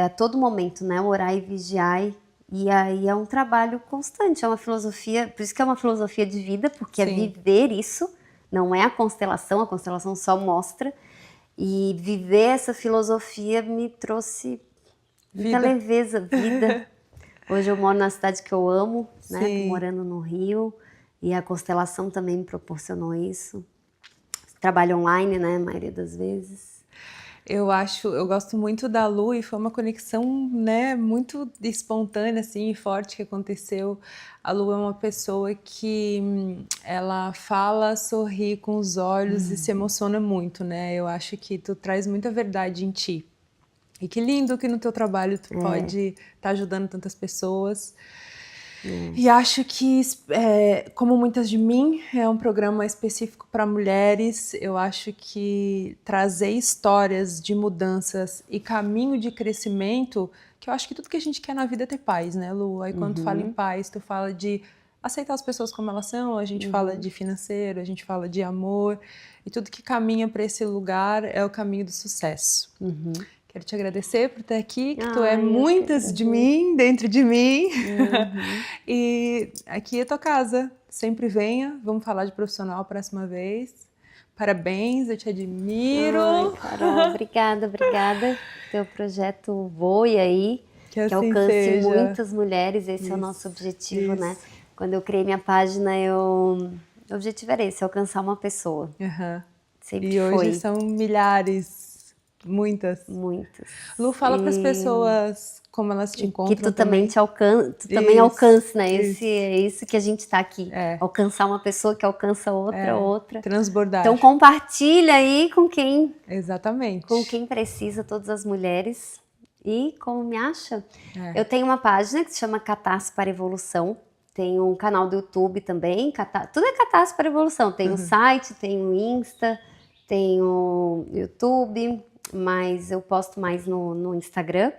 a todo momento, né? Orar e vigiar. E aí é um trabalho constante, é uma filosofia, por isso que é uma filosofia de vida, porque é viver isso, não é a constelação só mostra. E viver essa filosofia me trouxe muita leveza, vida. Hoje eu moro na cidade que eu amo, né? Tô morando no Rio, e a constelação também me proporcionou isso. Trabalho online, né, a maioria das vezes. Eu gosto muito da Lu e foi uma conexão, né, muito espontânea, assim, forte que aconteceu. A Lu é uma pessoa que ela fala, sorri com os olhos e se emociona muito, né? Eu acho que tu traz muita verdade em ti. E que lindo que no teu trabalho tu pode estar ajudando tantas pessoas. E acho que, como muitas de mim, é um programa específico para mulheres. Eu acho que trazer histórias de mudanças e caminho de crescimento, que eu acho que tudo que a gente quer na vida é ter paz, né, Lu? Aí quando tu fala em paz, tu fala de aceitar as pessoas como elas são, a gente fala de financeiro, a gente fala de amor, e tudo que caminha para esse lugar é o caminho do sucesso. Quero te agradecer por estar aqui, que tu é muitas de mim, dentro de mim. E aqui é tua casa. Sempre venha. Vamos falar de profissional a próxima vez. Parabéns, eu te admiro. Ai, Carol, obrigada. Teu projeto voe aí, que assim alcance seja. Muitas mulheres. Esse é o nosso objetivo, né? Quando eu criei minha página, o objetivo era esse, alcançar uma pessoa. Sempre e foi. Hoje são milhares. Muitas. Lu, fala para as pessoas como elas te encontram. Que tu também também alcance, né? É isso que a gente está aqui. Alcançar uma pessoa que alcança outra. Transbordar. Então compartilha aí com quem. Exatamente. Com quem precisa, todas as mulheres. E como me acha? Eu tenho uma página que se chama Catarse para Evolução. Tem um canal do YouTube também. Tudo é Catarse para Evolução. Tem o site, tem o Insta, tem o YouTube. Mas eu posto mais no Instagram.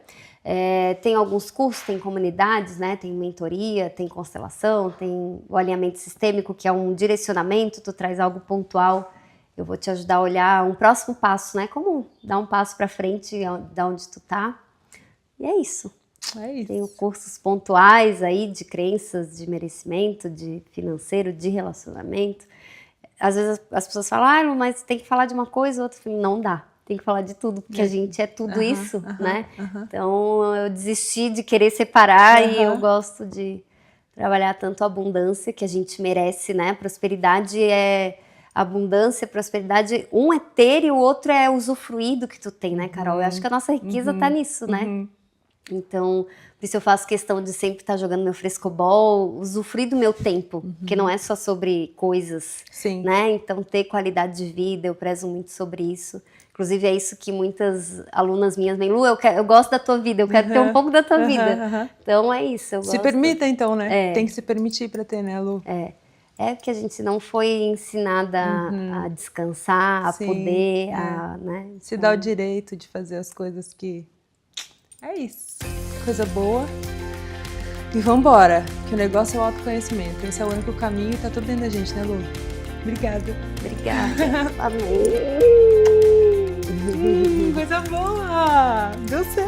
Tem alguns cursos, tem comunidades, né? Tem mentoria, tem constelação, tem o alinhamento sistêmico, que é um direcionamento, tu traz algo pontual, eu vou te ajudar a olhar um próximo passo, né? Como dar um passo para frente da onde tu tá. E é isso. Tenho cursos pontuais aí de crenças, de merecimento, de financeiro, de relacionamento. Às vezes as pessoas falam, mas tem que falar de uma coisa ou outra. Não dá. Tem que falar de tudo, porque a gente é tudo isso, né? Então, eu desisti de querer separar e eu gosto de trabalhar tanto a abundância que a gente merece, né? Prosperidade é abundância, prosperidade. Um é ter e o outro é usufruir do que tu tem, né, Carol? Eu acho que a nossa riqueza tá nisso, né? Então, por isso eu faço questão de sempre estar jogando meu frescobol, usufruir do meu tempo, porque não é só sobre coisas, né? Então, ter qualidade de vida, eu prezo muito sobre isso. Inclusive, é isso que muitas alunas minhas vêm, Lu, eu gosto da tua vida, eu quero ter um pouco da tua vida. Então, é isso. Se permita, então, né? Tem que se permitir para ter, né, Lu? É porque a gente não foi ensinada a descansar, a poder, né? Se dá o direito de fazer as coisas que... É isso. Coisa boa. E vambora, que o negócio é o autoconhecimento. Esse é o único caminho e tá tudo dentro da gente, né, Lu? Obrigada. Amém. Coisa boa! Deu certo!